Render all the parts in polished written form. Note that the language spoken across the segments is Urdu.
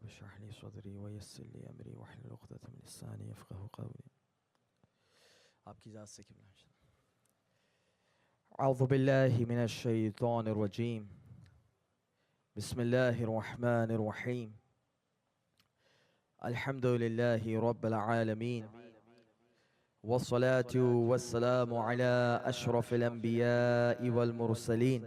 اشرح لي صدری ویسر لی امری واحلل عقدۃ من لسانی یفقهوا قولی. آپ کی ذات سے کیا اعوذ باللہ من الشیطان الرجیم. بسم اللہ الرحمن الرحیم. الحمد للہ رب العالمین والصلاة والسلام على اشرف الانبیاء والمرسلین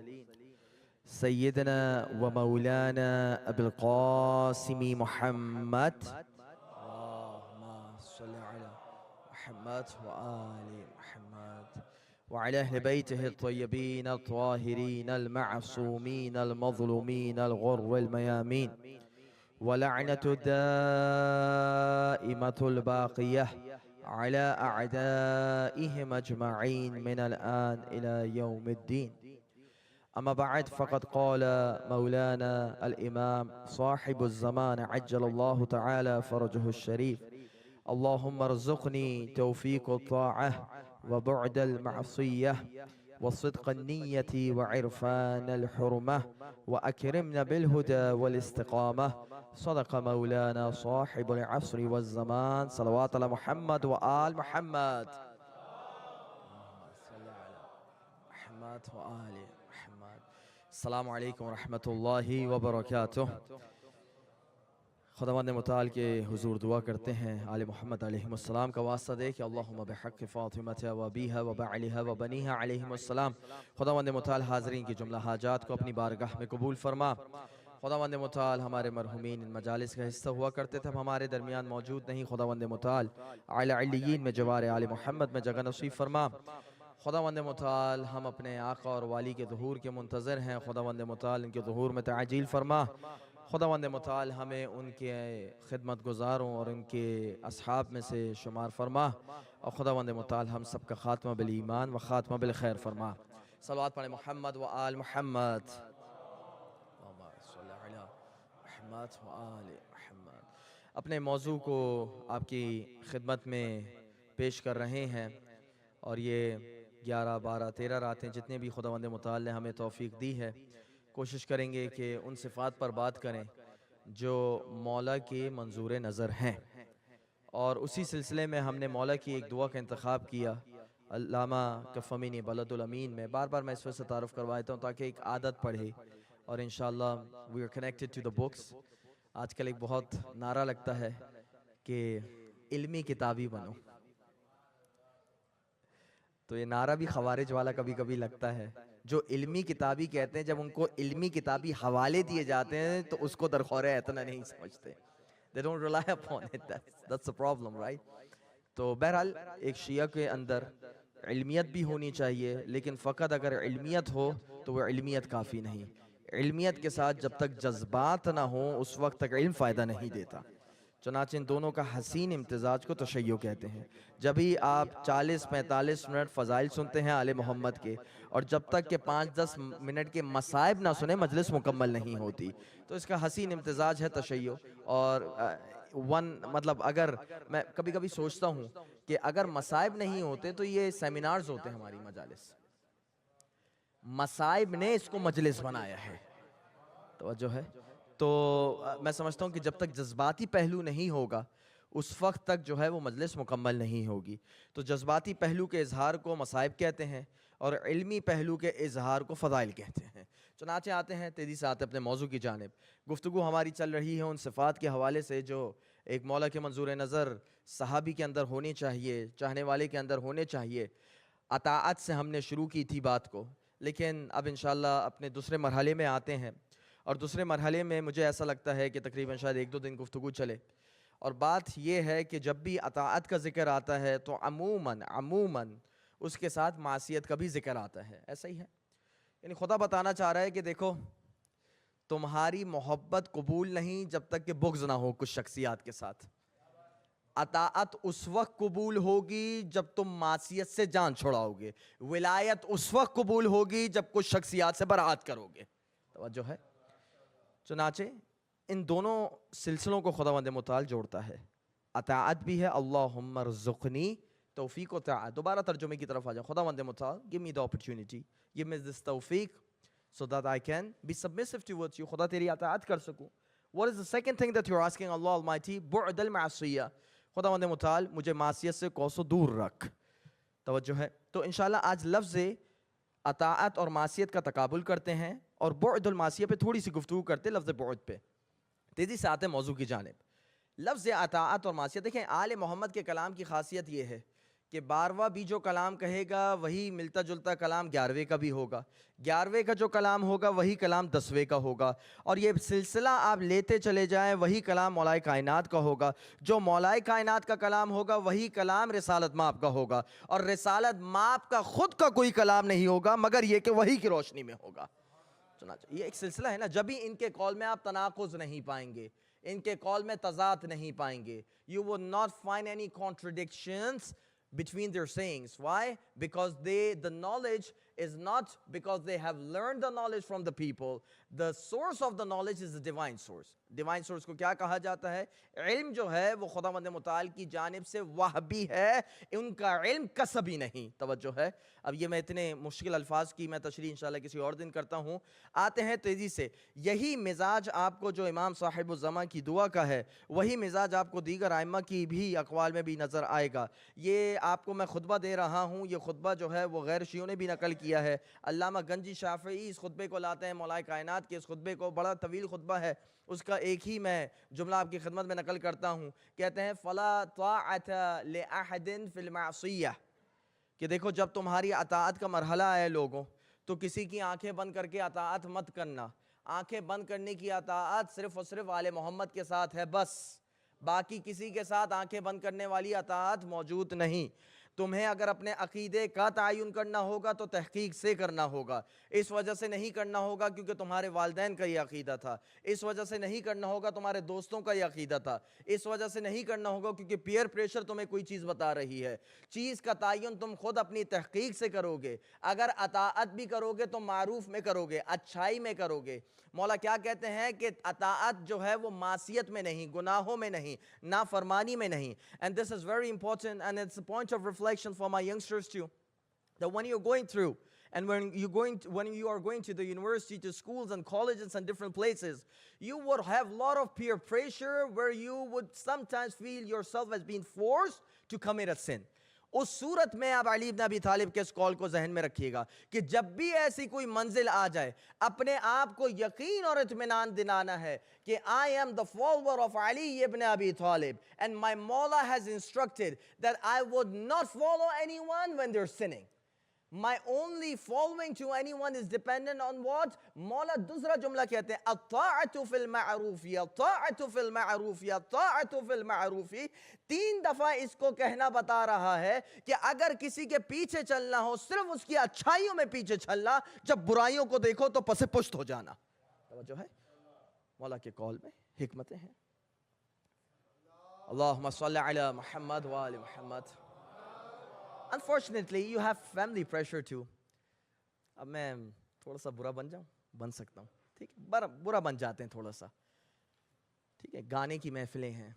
سیدنا و مولانا ابی القاسم محمد اللہم صل علی محمد وآل محمد وعلى أهل بيته الطيبين الطاهرين المعصومين المظلومين الغر الميامين ولعنة الدائمة الباقية على أعدائهم أجمعين من الآن إلى يوم الدين. أما بعد فقد قال مولانا الإمام صاحب الزمان عجل الله تعالى فرجه الشريف: اللهم ارزقني توفيق الطاعة وبعد المعصية وصدق النية وعرفان الحرمة وأكرمنا بالهدى والاستقامة. صدق مولانا صاحب العصر والزمان. صلوات على محمد وآل محمد. محمد وآل محمد. السلام علیکم ورحمۃ اللہ وبرکاتہ. خداوند متعال کے حضور دعا کرتے ہیں آل محمد علیہ السلام کا واسطہ دے کہ اللہم بحق فاطمہ و ابیہا و بعلہا و بنیہا علیہم السلام. خداوند متعال حاضرین کی جملہ حاجات کو اپنی بارگاہ میں قبول فرما. خداوند متعال ہمارے مرحومین ان مجالس کا حصہ ہوا کرتے تھے، اب ہمارے درمیان موجود نہیں. خداوند متعال اعلی علیین میں جوار آل محمد میں جگہ نصیب فرما. خداوند متعال ہم اپنے آقا اور والی کے ظہور کے منتظر ہیں. خداوند متعال ان کے ظہور میں تعجیل فرما. خداوند متعال ہمیں ان کے خدمت گزاروں اور ان کے اصحاب میں سے شمار فرما. اور خداوند متعال ہم سب کا خاتمہ بالایمان و خاتمہ بالخیر فرما. صلوات پڑھیں محمد و آل محمد. اللہم صلی علی محمد و آل محمد. اپنے موضوع کو آپ کی خدمت میں پیش کر رہے ہیں، اور یہ 11 12 13 راتیں جتنے بھی خداوند متعال نے ہمیں توفیق دی ہے، کوشش کریں گے کہ ان صفات پر بات کریں جو مولا کے منظور نظر ہیں. اور اسی سلسلے میں ہم نے مولا کی ایک دعا کا انتخاب کیا علامہ کفامینی بلد الامین میں. بار بار میں اس وقت سے تعارف کرواتا ہوں تاکہ ایک عادت پڑھے، اور انشاءاللہ we are connected to the books. آج کل ایک بہت نعرہ لگتا ہے کہ علمی کتابی بنو، تو یہ نعرہ بھی خوارج والا کبھی کبھی لگتا ہے. جو علمی کتابی کہتے ہیں، جب ان کو علمی کتابی حوالے دیے جاتے ہیں تو اس کو درخور اتنا نہیں سمجھتے. They don't rely upon it. That's the problem, right? تو بہرحال ایک شیعہ کے اندر علمیت بھی ہونی چاہیے، لیکن فقط اگر علمیت ہو تو وہ علمیت کافی نہیں. علمیت کے ساتھ جب تک جذبات نہ ہوں اس وقت تک علم فائدہ نہیں دیتا. چنانچہ ان دونوں کا حسین امتزاج کو تشیع کہتے ہیں. جب ہی آپ 40-45 منٹ فضائل سنتے ہیں آل محمد کے، اور جب تک کہ 5-10 منٹ کے مصائب نہ سنیں مجلس مکمل نہیں ہوتی. تو اس کا حسین امتزاج ہے تشیع. اور مطلب اگر میں کبھی کبھی سوچتا ہوں کہ اگر مصائب نہیں ہوتے تو یہ سیمینارز ہوتے ہیں ہماری مجالس. مصائب نے اس کو مجلس بنایا ہے. توجہ ہے. تو میں سمجھتا ہوں کہ جب تک جذباتی پہلو نہیں ہوگا اس وقت تک جو ہے وہ مجلس مکمل نہیں ہوگی. تو جذباتی پہلو کے اظہار کو مصائب کہتے ہیں، اور علمی پہلو کے اظہار کو فضائل کہتے ہیں. چنانچہ آتے ہیں تیزی سے آتے اپنے موضوع کی جانب. گفتگو ہماری چل رہی ہے ان صفات کے حوالے سے جو ایک مولا کے منظور نظر صحابی کے اندر ہونی چاہیے، چاہنے والے کے اندر ہونے چاہیے. اطاعت سے ہم نے شروع کی تھی بات کو، لیکن اب انشاءاللہ اپنے دوسرے مرحلے میں آتے ہیں. اور دوسرے مرحلے میں مجھے ایسا لگتا ہے کہ تقریباً شاید 1-2 دن گفتگو چلے. اور بات یہ ہے کہ جب بھی اطاعت کا ذکر آتا ہے تو عموماً اس کے ساتھ معصیت کا بھی ذکر آتا ہے. ایسا ہی ہے. یعنی خدا بتانا چاہ رہا ہے کہ دیکھو تمہاری محبت قبول نہیں جب تک کہ بغض نہ ہو کچھ شخصیات کے ساتھ. اطاعت اس وقت قبول ہوگی جب تم معصیت سے جان چھڑاؤ گے. ولایت اس وقت قبول ہوگی جب کچھ شخصیات سے برات کرو گے. توجہ ہے. چنانچہ ان دونوں سلسلوں کو خداوند متعال جوڑتا ہے. اطاعت بھی ہے اللہم ارزقنی توفیق و طاعت. دوبارہ ترجمے کی طرف آ جائیں. خداوند متعال give me the opportunity, give me this توفیق so that I can be submissive towards you. خدا تیری اطاعت کر سکوں. What is the second thing that you're asking Allah Almighty? بعد المعصیہ, خداوند متعال مجھے معصیت سے کوسو دور رکھ. توجہ ہے. تو انشاءاللہ آج لفظ اطاعت اور معصیت کا تقابل کرتے ہیں, اور بعد المعصیہ پہ تھوڑی سی گفتگو کرتے ہیں, لفظ بعد پہ. تیزی سے آتے ہیں موضوع کی جانب. لفظ اطاعت اور معصیت, دیکھیں آل محمد کے کلام کی خاصیت یہ ہے کہ 12واں بھی جو کلام کہے گا وہی ملتا جلتا کلام 11ویں کا بھی ہوگا, 11ویں کا جو کلام ہوگا وہی کلام 10ویں کا ہوگا, اور یہ سلسلہ آپ لیتے چلے جائیں وہی کلام مولائے کائنات کا ہوگا, جو مولائے کائنات کا کلام ہوگا وہی کلام رسالت مآب کا ہوگا, اور رسالت مآب کا خود کا کوئی کلام نہیں ہوگا مگر یہ کہ وہی کی روشنی میں ہوگا. یہ ایک سلسلہ ہے نا, جب ہی ان کے قول میں آپ تناقض نہیں پائیں گے, ان کے قول میں تضاد نہیں پائیں گے. You will not find any contradictions between their sayings. Why? Because the knowledge is not because they have learned the knowledge from the people. The source of the knowledge is the divine source. Divine source کو کیا کہا جاتا ہے؟ علم جو ہے وہ خداوند متعال کی جانب سے وہبی ہے, ان کا علم کسبی نہیں. توجہ ہے. اب یہ میں اتنے مشکل الفاظ کی میں تشریح انشاءاللہ کسی اور دن کرتا ہوں. آتے ہیں تیزی سے. یہی مزاج آپ کو جو امام صاحب الزماں کی دعا کا ہے, وہی مزاج آپ کو دیگر ائمہ کی بھی اقوال میں بھی نظر آئے گا. یہ آپ کو میں خطبہ دے رہا ہوں, یہ خطبہ جو ہے وہ غیر شیعوں نے بھی نقل کیا ہے. علامہ گنجی شافعی اس خطبے کو لاتے ہیں مولائے کائنات کے اس خطبے کو, بڑا طویل خطبہ ہے, اس کا ایک ہی میں جملہ آپ کی خدمت میں نقل کرتا ہوں. کہتے ہیں فَلَا طَاعَةَ لِأَحَدٍ فِي الْمَعْصِيَّةِ, کہ دیکھو جب تمہاری اطاعت کا مرحلہ آئے لوگوں, تو کسی کی آنکھیں بند کر کے اطاعت مت کرنا. آنکھیں بند کرنے کی اطاعت صرف اور صرف آل محمد کے ساتھ ہے بس, باقی کسی کے ساتھ آنکھیں بند کرنے والی اطاعت موجود نہیں. تمہیں اگر اپنے عقیدے کا تعین کرنا ہوگا تو تحقیق سے کرنا ہوگا. اس وجہ سے نہیں کرنا ہوگا کیونکہ تمہارے والدین کا یہ عقیدہ تھا, اس وجہ سے نہیں کرنا ہوگا تمہارے دوستوں کا یہ عقیدہ تھا, اس وجہ سے نہیں کرنا ہوگا کیونکہ پیئر پریشر تمہیں کوئی چیز بتا رہی ہے. چیز کا تعین تم خود اپنی تحقیق سے کرو گے. اگر اطاعت بھی کرو گے تو معروف میں کرو گے, اچھائی میں کرو گے. مولا کیا کہتے ہیں کہ اطاعت جو ہے وہ معصیت میں نہیں, گناہوں میں نہیں, نافرمانی میں نہیں. And this is very important and it's a point of reflection for my youngsters too, that when you're going through and when you are going to the university, to schools and colleges and different places, you would have a lot of peer pressure where you would sometimes feel yourself as being forced to commit a sin. اس صورت میں آپ علی بن ابی طالب کے اس قول کو ذہن میں رکھیے گا کہ جب بھی ایسی کوئی منزل آ جائے, اپنے آپ کو یقین اور اطمینان دلانا ہے کہ I am the follower of Ali ibn Abi Talib and my Mawla has instructed that I would not follow anyone when they're sinning. My only following to anyone is dependent on what? مولا دوسرا جملہ کہتے ہیں الطاعت فی المعروف, الطاعت فی المعروف, الطاعت فی المعروف. 3 دفعہ اس کو کہنا بتا رہا ہے کہ اگر کسی کے پیچھے چلنا ہو صرف اس کی اچھائیوں میں پیچھے چلنا, جب برائیوں کو دیکھو تو پس پشت ہو جانا. توجہ ہے. مولا کے قول میں حکمتیں ہیں. اللہم صلی علی محمد وآل محمد. Unfortunately, you have family pressure too. اب میں تھوڑا سا برا بن جاؤں, بن سکتا ہوں, ٹھیک ہے, برا بن جاتے ہیں تھوڑا سا, ٹھیک ہے. گانے کی محفلیں ہیں,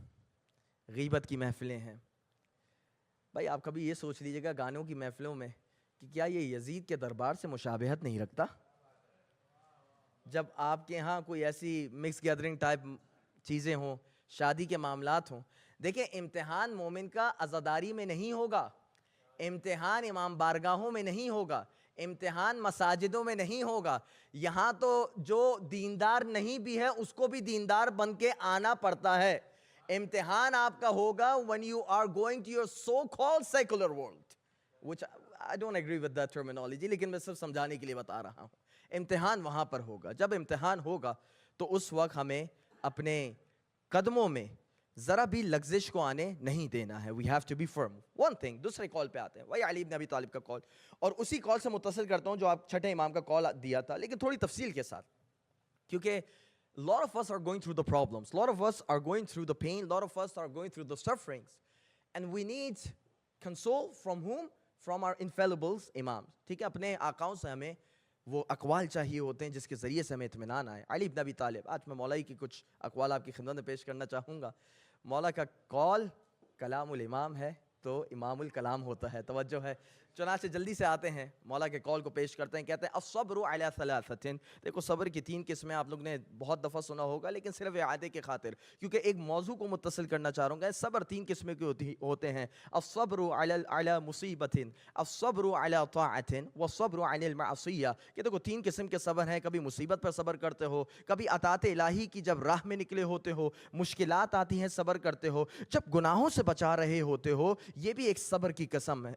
غیبت کی محفلیں ہیں. بھائی آپ کبھی یہ سوچ لیجئے گا گانوں کی محفلوں میں کہ کیا یہ یزید کے دربار سے مشابہت نہیں رکھتا؟ جب آپ کے ہاں کوئی ایسی مکس گیدرنگ ٹائپ چیزیں ہوں, شادی کے معاملات ہوں. دیکھیں امتحان مومن کا عزاداری میں نہیں ہوگا, امتحان امام بارگاہوں میں نہیں ہوگا, امتحان مساجدوں میں نہیں ہوگا. یہاں تو جو دیندار نہیں بھی ہے اس کو بھی دیندار بن کے آنا پڑتا ہے. امتحان آپ کا ہوگا when you are going to your so-called secular world, which I don't agree with that terminology, لیکن میں صرف سمجھانے کے لیے بتا رہا ہوں. امتحان وہاں پر ہوگا. جب امتحان ہوگا تو اس وقت ہمیں اپنے قدموں میں ذرا بھی لغزش کو آنے نہیں دینا ہے. We have to be firm. One thing, دوسرے قول پہ آتے ہیں, وہی علی بن ابی طالب کا قول, اور اسی قول سے متصل کرتا ہوں جو آپ چھٹے امام کا قول دیا تھا, لیکن تھوڑی تفصیل کے ساتھ, کیونکہ a lot of us are going through the problems, a lot of us are going through the pain, a lot of us are going through the sufferings, and we need console from whom? From our infallibles, imams. ٹھیک ہے, اپنے آقاؤں سے ہمیں وہ اقوال چاہیے ہوتے ہیں جس کے ذریعے سے ہمیں اطمینان آئے. علی بن ابی طالب, آج میں مولائی کی کچھ اقوال آپ کی خدمت میں پیش کرنا چاہوں گا. مولا کا قول کلام الامام ہے تو امام الکلام ہوتا ہے. توجہ ہے. چنانچہ جلدی سے آتے ہیں مولا کے کال کو پیش کرتے ہیں. کہتے ہیں الصبر علی ثلاثۃ. دیکھو صبر کی 3 قسمیں آپ لوگ نے بہت دفعہ سنا ہوگا, لیکن صرف اعادے کے خاطر, کیونکہ ایک موضوع کو متصل کرنا چاہ رہا ہوں. صبر 3 قسمیں کے ہوتے ہیں. الصبر علی مصیبت, الصبر علی طاعت, والصبر علی المعصیہ. کہ دیکھو 3 قسم کے صبر ہیں. کبھی مصیبت پر صبر کرتے ہو, کبھی اطاعت الہی کی جب راہ میں نکلے ہوتے ہو, مشکلات آتی ہیں صبر کرتے ہو, جب گناہوں سے بچا رہے ہوتے ہو, یہ بھی ایک صبر کی قسم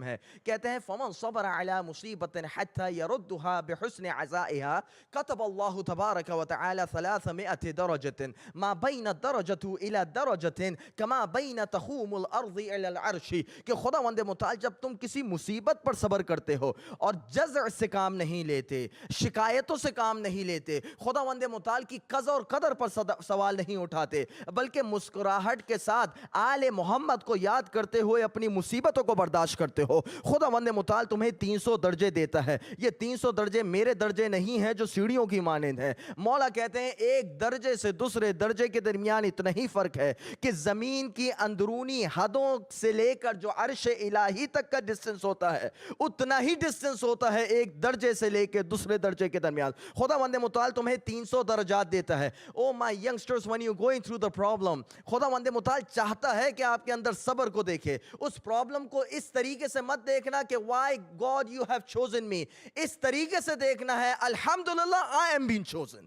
ہے. کہتے ہیں فمن صبر علی مصیبت حتی یردها بحسن عزائها كتب الله تبارک وتعالی 300 درجة ما بین الدرجة الى درجة كما بین تخوم الارض الى العرش. کہ خداوند متعال جب تم کسی مصیبت پر صبر کرتے ہو اور جزع سے کام نہیں لیتے, شکایتوں سے کام نہیں لیتے, خداوند متعال کی قضا اور قدر پر سوال نہیں اٹھاتے, بلکہ مسکراہٹ کے ساتھ آل محمد کو یاد کرتے ہوئے اپنی مصیبتوں کو برداشت کرتے ہو, خداوند متعال تمہیں 300 درجے دیتا ہے. یہ 300 درجے میرے درجے نہیں ہیں جو سیڑھیوں کی مانند ہیں. مولا کہتے ہیں ایک درجے سے دوسرے درجے کے درمیان اتنا ہی فرق ہے کہ زمین کی اندرونی حدوں سے لے کر جو عرش الہی تک کا ڈسٹنس ہوتا ہے, اتنا ہی ڈسٹنس ہوتا ہے ایک درجے سے لے کے دوسرے درجے کے درمیان. خداوند متعال تمہیں 300 درجات دیتا ہے. او مائی youngsters, when you going through the problem, خداوند متعال چاہتا ہے کہ آپ کے اندر صبر کو دیکھے. اس پرابلم کو اس طریقے سے مت دیکھنا کہ why God you have chosen me, اس طریقے سے دیکھنا ہے الحمدللہ I am being chosen.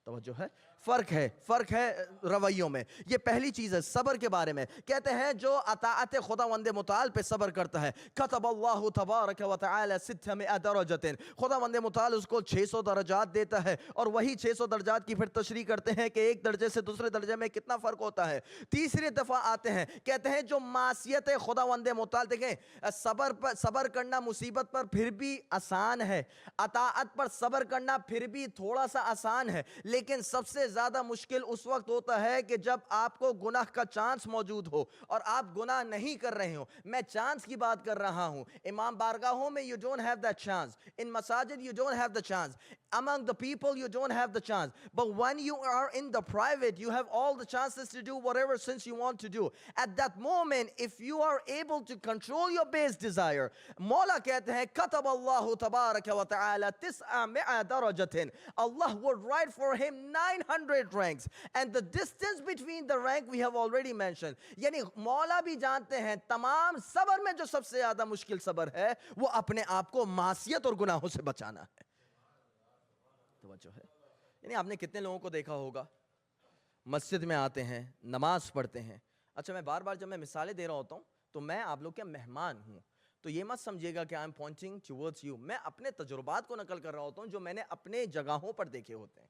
توجہ ہے, فرق ہے رویوں میں. یہ پہلی چیز ہے صبر کے بارے میں. کہتے ہیں جو اطاعت خداوند متعال پہ صبر کرتا ہے, کتب اللہ تبارک و تعالی 600 درجات, خداوند متعال اس کو 600 درجات دیتا ہے. اور وہی 600 درجات کی پھر تشریح کرتے ہیں کہ ایک درجے سے دوسرے درجے میں کتنا فرق ہوتا ہے. تیسری دفعہ آتے ہیں, کہتے ہیں جو معصیت خداوند متعال, دیکھیں صبر کرنا مصیبت پر پھر بھی آسان ہے, اطاعت پر صبر کرنا پھر بھی تھوڑا سا آسان ہے, لیکن سب سے زیادہ مشکل اس وقت ہوتا ہے کہ جب آپ کو گناہ کا چانس موجود ہو اور آپ گناہ نہیں کر رہے ہو. میں چانس کی بات کر رہا ہوں. امام بارگاہوں میں you don't have that chance. In masajid you don't have the chance. Among the people you don't have the chance. But when you are in the private, you have all the chances to do whatever sins you want to do. At that moment, if you are able to control your base desire, مولا کہتے ہیں كتب اللہ تبارک و تعالی 900 درجة. Allah would write for him 900 ranks, and the distance between the rank we have already mentioned. یعنی مولا بھی جانتے ہیں تمام صبر میں جو سب سے زیادہ مشکل صبر ہے وہ اپنے آپ کو معصیت اور گناہوں سے بچانا ہے. توجہ ہے, یعنی آپ نے کتنے لوگوں کو دیکھا ہوگا مسجد میں آتے ہیں, نماز پڑھتے ہیں. اچھا, میں بار بار جب میں مثالیں دے رہا ہوتا ہوں تو میں آپ لوگ کے مہمان ہوں, تو یہ مت سمجھیے گا کہ I am pointing towards you. میں اپنے تجربات کو نقل کر رہا ہوتا ہوں جو میں نے اپنے جگہوں پر دیکھے ہوتے ہیں.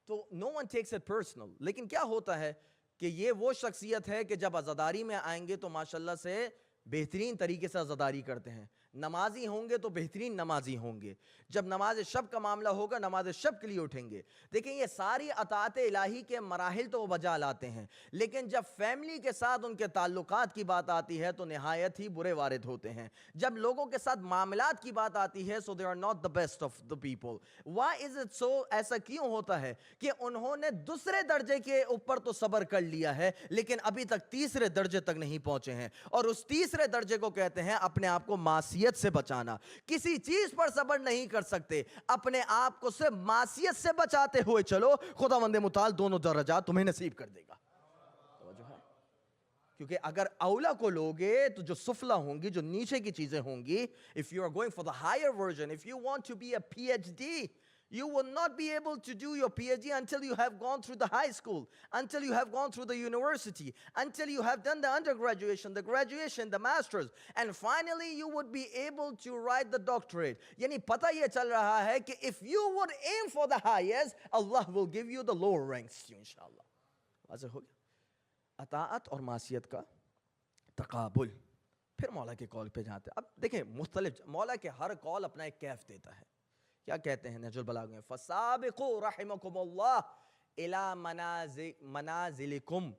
تو نو ون ٹیکس اٹ پرسنل. لیکن کیا ہوتا ہے کہ یہ وہ شخصیت ہے کہ جب عزاداری میں آئیں گے تو ماشاءاللہ سے بہترین طریقے سے عزاداری کرتے ہیں. نمازی ہوں گے تو بہترین نمازی ہوں گے. جب نماز شب کا معاملہ ہوگا نماز شب کے لیے اٹھیں گے. دیکھیں یہ ساری اطاعت الہی کے مراحل تو وہ بجا لاتے ہیں, لیکن جب فیملی کے ساتھ ان کے تعلقات کی بات آتی ہے تو نہایت ہی برے وارد ہوتے ہیں. جب لوگوں کے ساتھ معاملات کی بات آتی ہے so they are not the best of the people. Why is it so? ایسا کیوں ہوتا ہے کہ انہوں نے دوسرے درجے کے اوپر تو صبر کر لیا ہے لیکن ابھی تک تیسرے درجے تک نہیں پہنچے ہیں, اور اس تیسرے درجے کو کہتے ہیں اپنے آپ کو معصیت سے بچانا. کسی چیز پر صبر نہیں کر سکتے, اپنے آپ کو صرف معصیت سے بچاتے ہوئے چلو, خداوند متعال دونوں درجات تمہیں نصیب کر دے گا. کیونکہ اگر اولا کو لوگے تو جو سفلا ہوں گی, جو نیچے کی چیزیں ہوں گی, if you are going for the higher version, if you want to be a PhD, you will not be able to do your PhD until you have gone through the high school, until you have gone through the university, until you have done the undergraduation, the graduation, the masters, and finally you would be able to write the doctorate. یعنی پتہ یہ چل رہا ہے کہ if you would aim for the highest, Allah will give you the lower ranks انشاءاللہ. واضح ہو گیا؟ اطاعت اور معصیت کا تقابل. پھر مولا کے کال پہ جاتے ہیں. اب دیکھیں مختلف, مولا کے ہر کال اپنا ایک کیف دیتا ہے. کیا کہتے ہیں نہج البلاغہ میں, فَسَابِقُوا رَحِمَكُمُ اللَّهِ إِلَى مَنَازِلِكُمْ.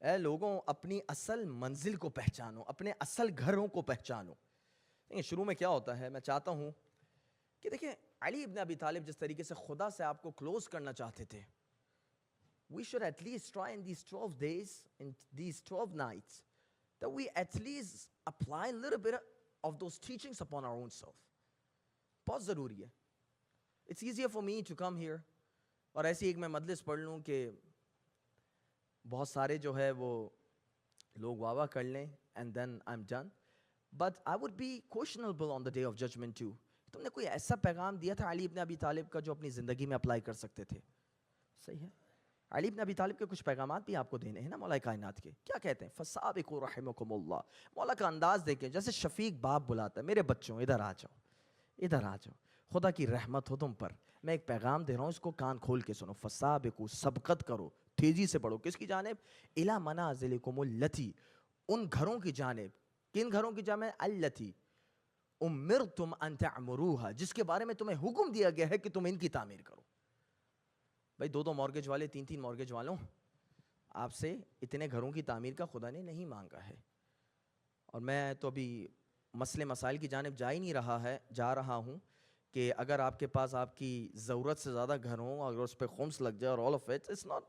اے لوگوں اپنی اصل منزل کو پہچانو, اپنے اصل گھروں کو پہچانو. دیکھیں شروع میں کیا ہوتا ہے, میں چاہتا ہوں کہ دیکھیں علی ابن ابی طالب جس طریقے سے خدا سے آپ کو کلوز کرنا چاہتے تھے, we should at least try in these 12 days, in these 12 nights, that we at least apply a little bit of those teachings upon our own self. بہت ضروری ہے. It's easier for me to come here اور ایسی ایک میں مجلس پڑھ لوں کہ بہت سارے جو ہے وہ لوگ واہ واہ کر لیں and then I'm done. But I would be questionable on the day of judgment too. تم نے کوئی ایسا پیغام دیا تھا علی ابن ابی طالب کا جو اپنی زندگی میں اپلائی کر سکتے تھے؟ صحیح ہے. علی ابن ابی طالب کے کچھ پیغامات بھی آپ کو دینے ہیں نا مولا کائنات کے. کیا کہتے ہیں؟ فَسَابِقُوا رَحِمَكُمُ اللَّهُ. مولا کا انداز دیکھیں جیسے شفیق باپ بلاتا ہے, میرے بچوں ادھر آ جاؤ, ادھر آ جاؤ, خدا کی رحمت ہو تم پر, میں ایک پیغام دے رہا ہوں, اس کو کان کھول کے سنو. فَسَابِقُوا, سبقت کرو, تیزی سے پڑھو. کس کی جانب؟ اِلَى مَنَازِلِكُمُ الَّتِي, ان گھروں کی جانب. کن گھروں کی جانب؟ الَّتِي اُمِّرْتُمْ أَن تَعْمُرُوهَا, جس کے بارے میں تمہیں حکم دیا گیا ہے کہ تم ان کی تعمیر کرو. بھائی 2 مارگیج والے 3 مارگیج والوں, آپ سے اتنے گھروں کی تعمیر کا خدا نے نہیں مانگا ہے. اور میں تو ابھی مسئلے مسائل کی جانب جا رہا ہوں کہ اگر آپ کے پاس آپ کی ضرورت سے زیادہ گھر ہوں اور اس پہ خمس لگ جائے اور all of it, it's not,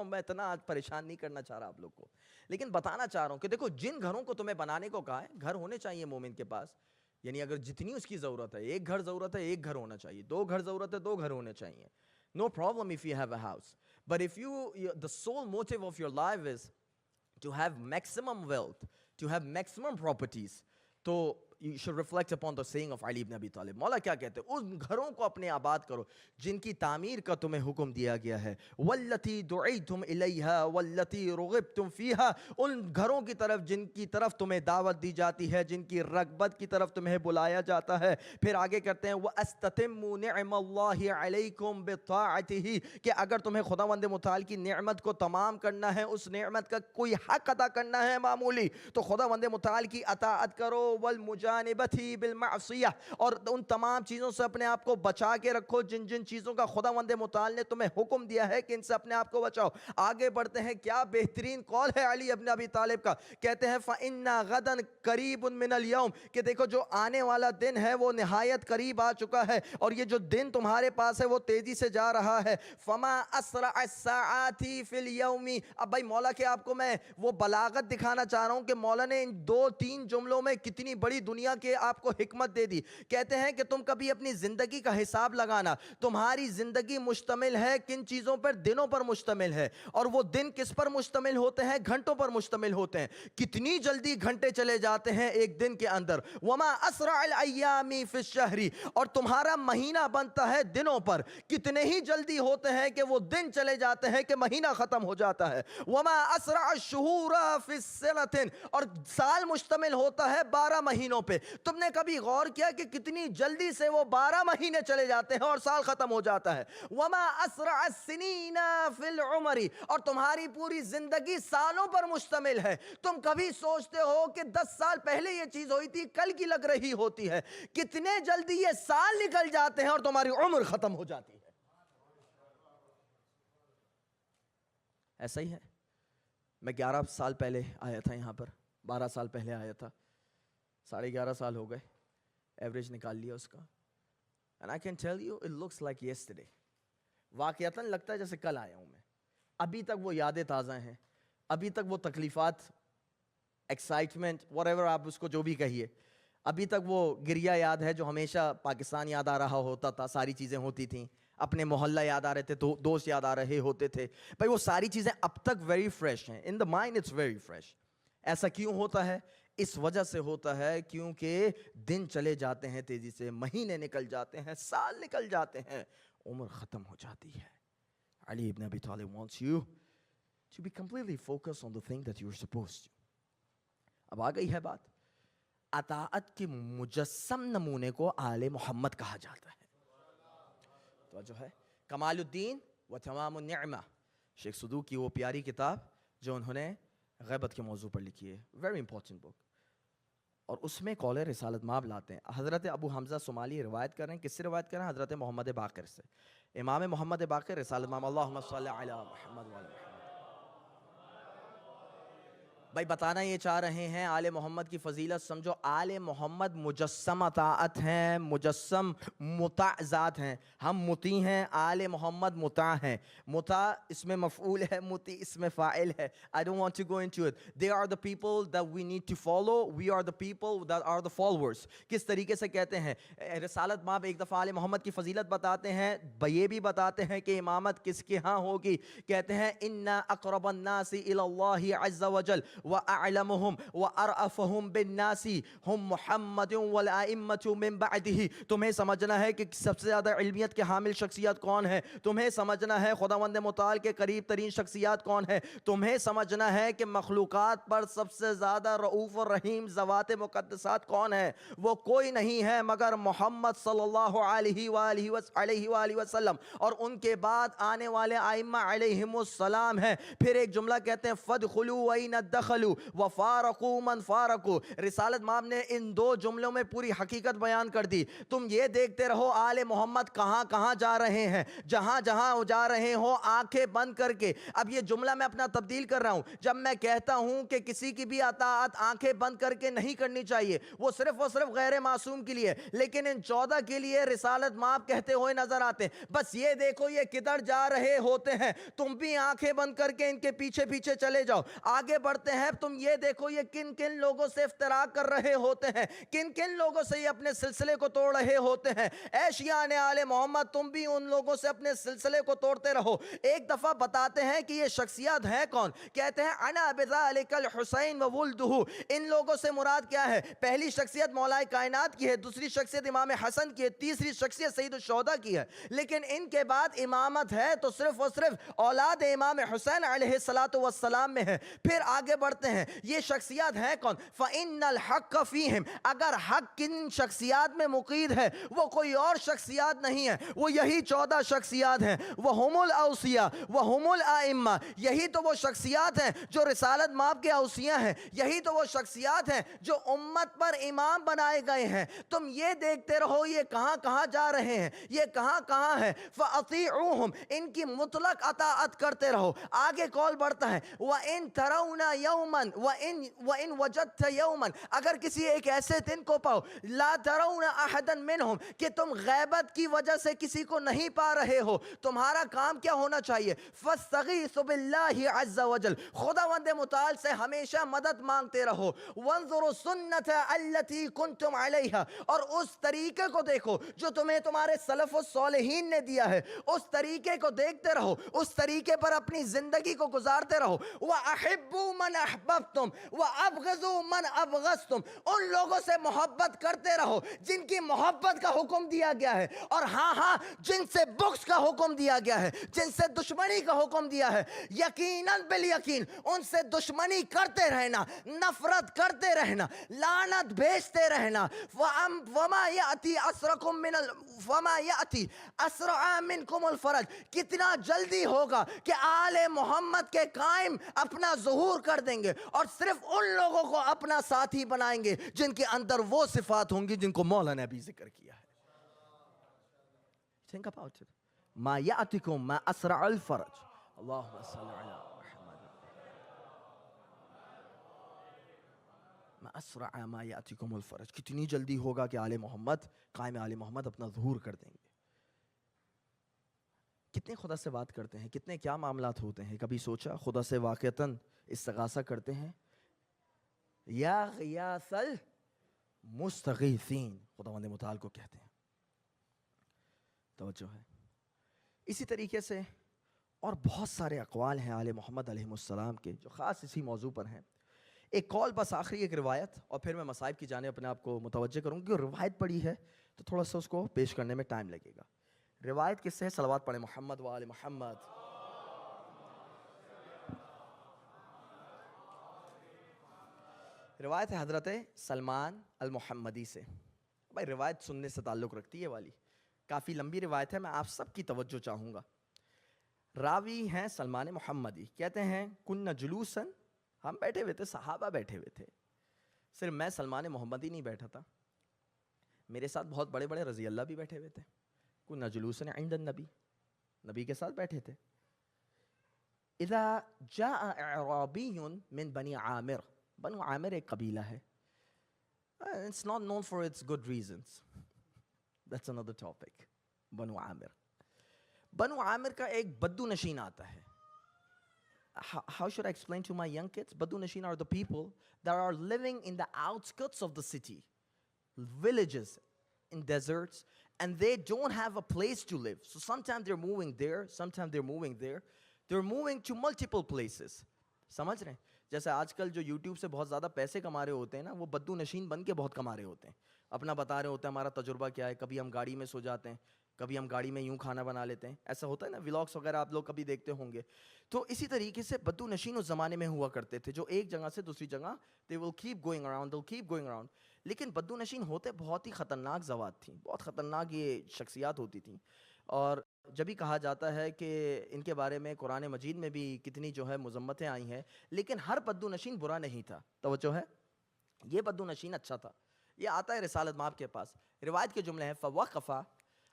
میں اتنا آج پریشان نہیں کرنا چاہ رہا آپ لوگ کو, لیکن بتانا چاہ رہا ہوں کہ دیکھو جن گھروں کو تمہیں بنانے کو کہا ہے, گھر ہونے چاہیے مومن کے پاس. یعنی اگر جتنی اس کی ضرورت ہے, 1 گھر ضرورت ہے 1 گھر ہونا چاہیے, 2 گھر ضرورت ہے 2 گھر ہونے چاہیے. No problem if you have a house. But if the sole motive of your life is to have maximum wealth, to have maximum properties, so you should reflect upon the saying of Ali ibn Abi Talib. مولا کیا کہتے ہیں؟ ان گھروں کو اپنے آباد کرو جن کی تعمیر کا تمہیں حکم دیا گیا ہے. والتی دعیتم الیہا والتی رغبتم فیہا, ان گھروں کی طرف جن کی طرف تمہیں دعوت دی جاتی ہے, جن کی رغبت کی طرف تمہیں بلایا جاتا ہے. پھر آگے کرتے ہیں وَأَسْتَتِمُّوا نِعْمَ اللَّهِ عَلَيْكُمْ بِطَاعَتِهِ, کہ اگر تمہیں خداوند متعال کی نعمت کو تمام کرنا ہے, اس نعمت کا کوئی حق ادا کرنا ہے معمولی, تو خداوند متعال کی اطاعت کرو. والمجانبتی بالمعصیہ, اور ان تمام چیزوں سے اپنے آپ کو بچا کے رکھو جن جن چیزوں کا خداوند متعال نے تمہیں حکم دیا ہے کہ ان سے اپنے آپ کو بچاؤ. آگے بڑھتے ہیں, کیا بہترین قول ہے علی ابن ابی طالب کا. کہتے ہیں فَإِنَّ غَدًا قَرِيبٌ مِّنَ الْيَوْمِ, کہ دیکھو جو آنے والا دن ہے وہ نہایت قریب آ چکا ہے, اور یہ جو دن تمہارے پاس ہے وہ تیزی سے جا رہا ہے. فَمَا أَسْرَعَ السَّاعَاتِ فِي الْيَوْمِ. اب بھائی مولا کے آپ کو میں وہ بلاغت دکھانا چاہ رہا ہوں کہ مولا نے ان 2-3 جملوں میں کتنی بڑی دنیا کے آپ کو حکمت دے دی. کہتے ہیں کہ تم کبھی اپنی زندگی کا حساب لگانا, تمہاری زندگی مشتمل ہے کن چیزوں پر؟ دنوں پر مشتمل ہے. اور وہ دن کس پر مشتمل ہوتے ہیں؟ گھنٹوں پر مشتمل ہوتے ہیں. کتنی جلدی گھنٹے چلے جاتے ہیں ایک دن کے اندر. وما اسرع الايام فی الشہر, اور تمہارا مہینہ بنتا ہے دنوں پر, کتنے ہی جلدی ہوتے ہیں کہ وہ دن چلے جاتے ہیں کہ مہینہ ختم ہو جاتا ہے. وما اسرع الشہور فی السنۃ, اور سال مشتمل ہوتا ہے 12 مہینوں پہ. تم نے کبھی غور کیا کہ کتنی جلدی سے وہ 12 مہینے چلے جاتے ہیں اور سال ختم ہو جاتا ہے. وما اسرع السنین فی العمر, اور تمہاری پوری زندگی سالوں پر مشتمل ہے. تم کبھی سوچتے ہو کہ 10 سال پہلے یہ چیز ہوئی تھی, کل کی لگ رہی ہوتی ہے. کتنے جلدی یہ سال نکل جاتے ہیں اور تمہاری عمر ختم ہو جاتی ہے. ایسا ہی ہے. میں 11 سال پہلے آیا تھا یہاں پر, 12 سال پہلے آیا تھا, 11.5 سال ہو گئے, ایوریج نکال لیا اس کا. And I can tell you it looks like yesterday. واقعتاً لگتا ہے جیسے کل آیا ہوں میں. ابھی تک وہ یادیں تازہ ہیں, ابھی تک وہ تکلیفات, ایکسائٹمنٹ, whatever آپ اس کو جو بھی کہیے, ابھی تک وہ گریہ یاد ہے جو ہمیشہ پاکستان یاد آ رہا ہوتا تھا. ساری چیزیں ہوتی تھیں, اپنے محلہ یاد آ رہے تھے, دوست یاد آ رہے ہوتے تھے. بھائی وہ ساری چیزیں اب تک ویری فریش ہیں. In the mind it's very fresh. ایسا کیوں ہوتا ہے؟ اس وجہ سے ہوتا ہے کیونکہ دن چلے جاتے ہیں تیزی سے, مہینے نکل جاتے ہیں, سال نکل جاتے ہیں, عمر ختم ہو جاتی ہے. Ali ibn Abi Talib wants you to be completely focused on the thing that you're supposed to. اب آ گئی ہے بات, اطاعت کے مجسم نمونے کو آل محمد کہا جاتا ہے. تو جو ہے کمال الدین و تمام النعمہ, شیخ صدوق کی وہ پیاری کتاب جو انہوں نے غیبت کے موضوع پر لکھی ہے, ویری امپورٹنٹ بک. اور اس میں قول رسالت مآب لاتے ہیں. حضرت ابو حمزہ صومالی روایت کر رہے ہیں. کس سے روایت کر رہے ہیں؟ حضرت محمد باقر سے. امام محمد باقر رسالت مآب, اللہم صلی علی محمد وعلی محمد. بھائی بتانا یہ چاہ رہے ہیں آل محمد کی فضیلت سمجھو، آل محمد مجسم اطاعت ہیں، مجسم مطاع ذات ہیں، ہم مطیع ہیں، آل محمد مطاع ہیں۔ مطاع اس میں مفعول ہے، مطیع اس میں فاعل ہے۔ I don't want to go into it. They are the people that we need to follow. We are the people that are the followers. کس طریقے سے کہتے ہیں رسالت مآب ایک دفعہ آل محمد کی فضیلت بتاتے ہیں، یہ بھی بتاتے ہیں کہ امامت کس کے ہاں ہوگی۔ کہتے ہیں اِنَّا أَقْرَبَ النَّاسِ إِلَى اللَّهِ عَزَّ وَجَلَ وَأَعْلَمُهُمْ وَأَرْأَفُهُمْ بِالنَّاسِ هُمْ مُحَمَّدٌ وَالْأَئِمَّةُ مِن بَعْدِهِ۔ تمہیں سمجھنا ہے کہ سب سے زیادہ علمیت کے حامل شخصیت کون ہے، تمہیں سمجھنا ہے خداوند متعال کے قریب ترین شخصیات کون ہے، تمہیں سمجھنا ہے کہ مخلوقات پر سب سے زیادہ رؤوف و رحیم ذوات مقدسات کون ہے، وہ کوئی نہیں ہے مگر محمد صلی اللہ علیہ وآلہ وسلم، اور ان کے بعد آنے والے ائمہ علیہم السلام ہیں۔ پھر ایک جملہ کہتے ہیں فَادْخُلُوا وَإِنَ ادَّخَلُوا وَفَارَقُوا مَنْ فَارَقُوا۔ رسالت مآب نے ان دو جملوں میں پوری حقیقت بیان کر دی۔ تم یہ دیکھتے رہو آل محمد کہاں کہاں جا رہے ہیں، جہاں جہاں جا رہے ہو آنکھیں بند کر کے۔ اب یہ جملہ میں اپنا تبدیل کر رہا ہوں، جب میں کہتا ہوں کہ کسی کی بھی اطاعت آنکھیں بند کر کے نہیں کرنی چاہیے، وہ صرف اور صرف غیر معصوم کے لیے، لیکن ان 14 کے لیے رسالت مآب کہتے ہوئے نظر آتے ہیں بس یہ دیکھو یہ کدھر جا رہے ہوتے ہیں، تم بھی آنکھیں بند کر کے ان کے پیچھے پیچھے چلے جاؤ۔ آگے بڑھتے ہیں، تم یہ دیکھو یہ کن کن لوگوں سے افتراق کر رہے ہوتے ہیں، کن کن لوگوں سے یہ اپنے سلسلے کو توڑ رہے ہوتے ہیں۔ اے شیعان آل محمد تم بھی ان لوگوں سے اپنے سلسلے کو توڑتے رہو۔ ایک دفعہ بتاتے ہیں کہ یہ شخصیات ہیں کون، کہتے ہیں انا بذالک الحسین وولدہ۔ ان لوگوں سے مراد کیا ہے؟ پہلی شخصیت مولا کائنات کی ہے، دوسری شخصیت امام حسن کی ہے، تیسری شخصیت سید الشہداء کی ہے، لیکن ان کے بعد امامت ہے تو صرف اور صرف اولاد امام حسین علیہ السلام میں ہے۔ پھر آگے بڑھتے ہیں، یہ شخصیات ہیں کون؟ فَإِنَّ الْحَقَّ فِيهِمْ۔ اگر حق کن شخصیات میں مقید ہے وہ کوئی اور شخصیات نہیں ہے، وہ یہی 14 شخصیات ہیں۔ وَهُمُ الْأَوْصِيَا وَهُمُ الْآئِمَّةِ۔ یہی تو وہ شخصیات ہیں جو رسالت مآب کے اوصیاء ہیں، یہی تو وہ شخصیات ہیں جو امت پر امام بنائے گئے ہیں۔ تم یہ دیکھتے رہو یہ کہاں کہاں جا رہے ہیں، یہ کہاں کہاں ہے۔ فَأَطِيعُوهُمْ۔ ان کی مطلق اطاعت کرتے رہو۔ آگے کال بڑھتا ہے وَإِن تَرَوْنَ يَوْمًا وَإِن وَجَدْتَ يَوْمًا۔ اگر کسی ایک ایسے دن کو پاؤ لا ترون احدا منہم، کہ تم غیبت کی وجہ سے کسی کو نہیں پا رہے ہو، تمہارا کام کیا ہونا چاہیے؟ فاستغیثوا باللہ عز وجل۔ خداوند متعال سے ہمیشہ مدد مانگتے رہو۔ وانظروا السنة التي كنتم علیہا۔ اور اس طریقے کو دیکھو جو تمہیں تمہارے سلف الصالحین نے دیا ہے، اس طریقے کو دیکھتے رہو، اس طریقے پر اپنی زندگی کو گزارتے رہو۔ وَأَحِبُّوا مَنْ أَحْبَبْتُمْ وَأَبْغِضُوا مَنْ أَبْغَضْتُمْ۔ ان لوگوں سے محبت کرتے رہو جن کی محبت کا حکم دیا گیا ہے، اور ہاں جن سے بغض کا حکم دیا گیا ہے، جن سے دشمنی کا حکم دیا ہے، یقیناً بالیقین ان سے دشمنی کرتے رہنا، نفرت کرتے رہنا، لعنت بھیجتے رہنا۔ وَمَا يَأْتِي أَسْرَعَ مِنْكُمُ الْفَرَجْ۔ کتنا جلدی ہوگا کہ آل محمد کے قائم اپنا ظہور کر دیں گے اور صرف ان لوگوں کو اپنا ساتھی بنائیں گے جن کے اندر وہ صفات ہوں گی جن کو مولا نے ابھی ذکر کیا ہے۔ Think about it. ما يأتكم ما أسرع الفرج۔ اللهم صل على محمد۔ ما أسرع ما يأتكم الفرج۔ کتنی جلدی ہوگا کہ آل محمد، قائم آل محمد اپنا ظہور کر دیں گے۔ کتنے خدا سے بات کرتے ہیں، کتنے کیا معاملات ہوتے ہیں، کبھی سوچا خدا سے واقعتاً استغاثہ کرتے ہیں؟ یا غیاث المستغیثین خداوند متعال کو کہتے ہیں۔ توجہ ہے۔ اسی طریقے سے اور بہت سارے اقوال ہیں آل محمد علیہ السلام کے جو خاص اسی موضوع پر ہیں۔ ایک قول بس آخری ایک روایت، اور پھر میں مصائب کی جانب اپنے آپ کو متوجہ کروں گی، اور روایت پڑھی ہے تو تھوڑا سا اس کو پیش کرنے میں ٹائم لگے گا۔ روایت کس سے ہے؟ صلوات پڑھیں محمد و آل محمد۔ روایت ہے حضرت سلمان المحمدی سے۔ بھائی روایت سننے سے تعلق رکھتی ہے والی، کافی لمبی روایت ہے، میں آپ سب کی توجہ چاہوں گا۔ راوی ہیں سلمان محمدی، کہتے ہیں کن جلوسن، ہم بیٹھے ہوئے تھے، صحابہ بیٹھے ہوئے تھے، صرف میں سلمان محمدی نہیں بیٹھا تھا، میرے ساتھ بہت بڑے بڑے رضی اللہ بھی بیٹھے ہوئے تھے۔ کن جلوسن عند النبی، نبی کے ساتھ بیٹھے تھے۔ اذا جاء اعرابی من بنی عامر. بنو عامر ایک قبیلہ ہے. It's not known for its good reasons. That's another topic. بنو عامر. بنو عامر کا ایک بدو نشین آتا ہے. How should I explain to my young kids? Badu Nashin are the people that are living in the outskirts of the city, villages, in deserts, and they don't have a place to live. So sometimes they're moving there, sometimes they're moving there. They're moving to multiple places. سمجھ رہے ہیں؟ جیسے آج کل جو یوٹیوب سے بہت زیادہ پیسے کما رہے ہوتے ہیں نا, وہ بدو نشین بن کے بہت کما رہے ہوتے ہیں. اپنا بتا رہے ہوتے ہیں ہمارا تجربہ کیا ہے, کبھی ہم گاڑی میں سو جاتے ہیں, کبھی ہم گاڑی میں یوں کھانا بنا لیتے ہیں. ایسا ہوتا ہے نا, ولاگس وغیرہ آپ لوگ کبھی دیکھتے ہوں گے. تو اسی طریقے سے بدو نشین اس زمانے میں ہوا کرتے تھے, جو ایک جگہ سے دوسری جگہ they will keep going around. لیکن بدو نشین ہوتے بہت ہی خطرناک ذوات تھیں, بہت خطرناک یہ شخصیات ہوتی تھیں. اور جب بھی کہا جاتا ہے کہ ان کے بارے میں قرآن مجید میں بھی کتنی جو ہے مذمتیں آئی ہیں, لیکن ہر بدو نشین برا نہیں تھا. توجہ ہے, یہ بدو نشین اچھا تھا. یہ آتا ہے رسالت مآب کے پاس, روایت کے جملے ہیں فوقف,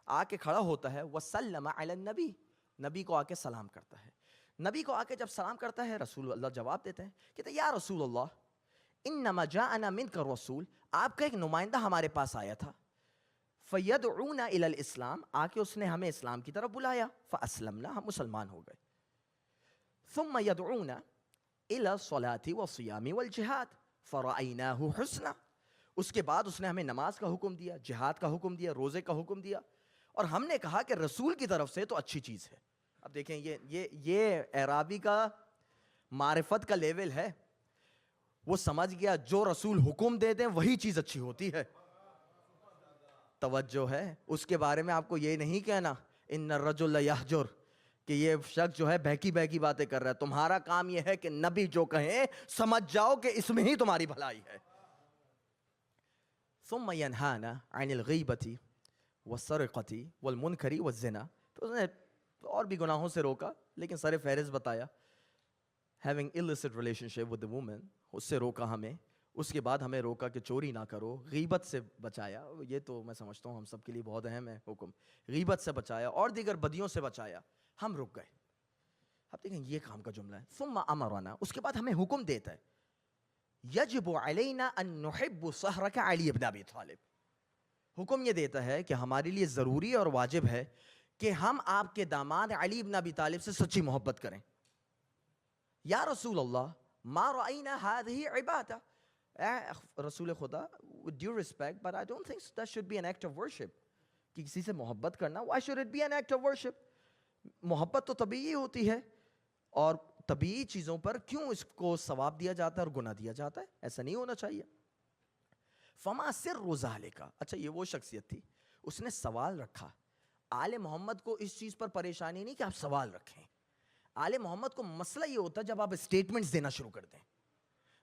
آ کے کھڑا ہوتا ہے, وسلم علی النبی, نبی کو آ کے سلام کرتا ہے. نبی کو آ کے جب سلام کرتا ہے, رسول اللہ جواب دیتے ہیں, کہتے ہیں یا رسول اللہ انما جاءنا منک الرسول, آپ کا ایک نمائندہ ہمارے پاس آیا تھا. فیدعونا الی الاسلام, آ کے اس نے ہمیں اسلام کی طرف بلایا. فاسلمنا, ہم مسلمان ہو گئے. ثم یدعونا الی الصلاۃ والصیام والجہاد فرأیناہ حسنا, اس کے بعد اس نے ہمیں نماز کا حکم دیا, جہاد کا حکم دیا, روزے کا حکم دیا, اور ہم نے کہا کہ رسول کی طرف سے تو اچھی چیز ہے. اب دیکھیں یہ اعرابی کا معرفت کا لیول ہے. وہ سمجھ گیا جو رسول حکم دے دیں وہی چیز اچھی ہوتی ہے. توجہ ہے, اس کے بارے میں آپ کو یہ نہیں کہنا ان الرجل لیہجر, کہ یہ شخص جو ہے بہکی بہکی باتیں کر رہا ہے. تمہارا کام یہ ہے کہ نبی جو کہیں سمجھ جاؤ کہ اس میں ہی تمہاری بھلائی ہے. ثم ینہانا عن الغیبۃ والسرقۃ والمنکر والزنا, تو اس نے اور بھی گناہوں سے روکا, لیکن سر فہرست بتایا having illicit relationship with the woman, اس سے روکا ہمیں. اس کے بعد ہمیں روکا کہ چوری نہ کرو, غیبت سے بچایا. یہ تو میں سمجھتا ہوں ہم سب کے لیے بہت اہم ہے حکم, غیبت سے بچایا اور دیگر بدیوں سے بچایا. ہم رک گئے. اب دیکھیں یہ کام کا جملہ ہے. ثم امرنا, اس کے بعد ہمیں حکم دیتا ہے, یجب علینا ان نحب صہرک علی بن ابی طالب, حکم یہ دیتا ہے کہ ہمارے لیے ضروری اور واجب ہے کہ ہم آپ کے داماد علی بن ابی طالب سے سچی محبت کریں. یا رسول اللہ ما رأینا هذه عبادہ, رسول خدا with due respect but I don't think that should be an act of worship, کہ کسی سے محبت کرنا, why should it be an act of worship؟ محبت تو طبیعی ہوتی ہے, اور طبیعی چیزوں پر کیوں اس کو ثواب دیا جاتا ہے اور گناہ دیا جاتا ہے؟ ایسا نہیں ہونا چاہیے. فما سر ذالک, اچھا یہ وہ شخصیت تھی, اس نے سوال رکھا. آل محمد کو اس چیز پر پریشانی نہیں کہ آپ سوال رکھیں. آل محمد کو مسئلہ یہ ہوتا ہے جب آپ اسٹیٹمنٹس دینا شروع کر دیں.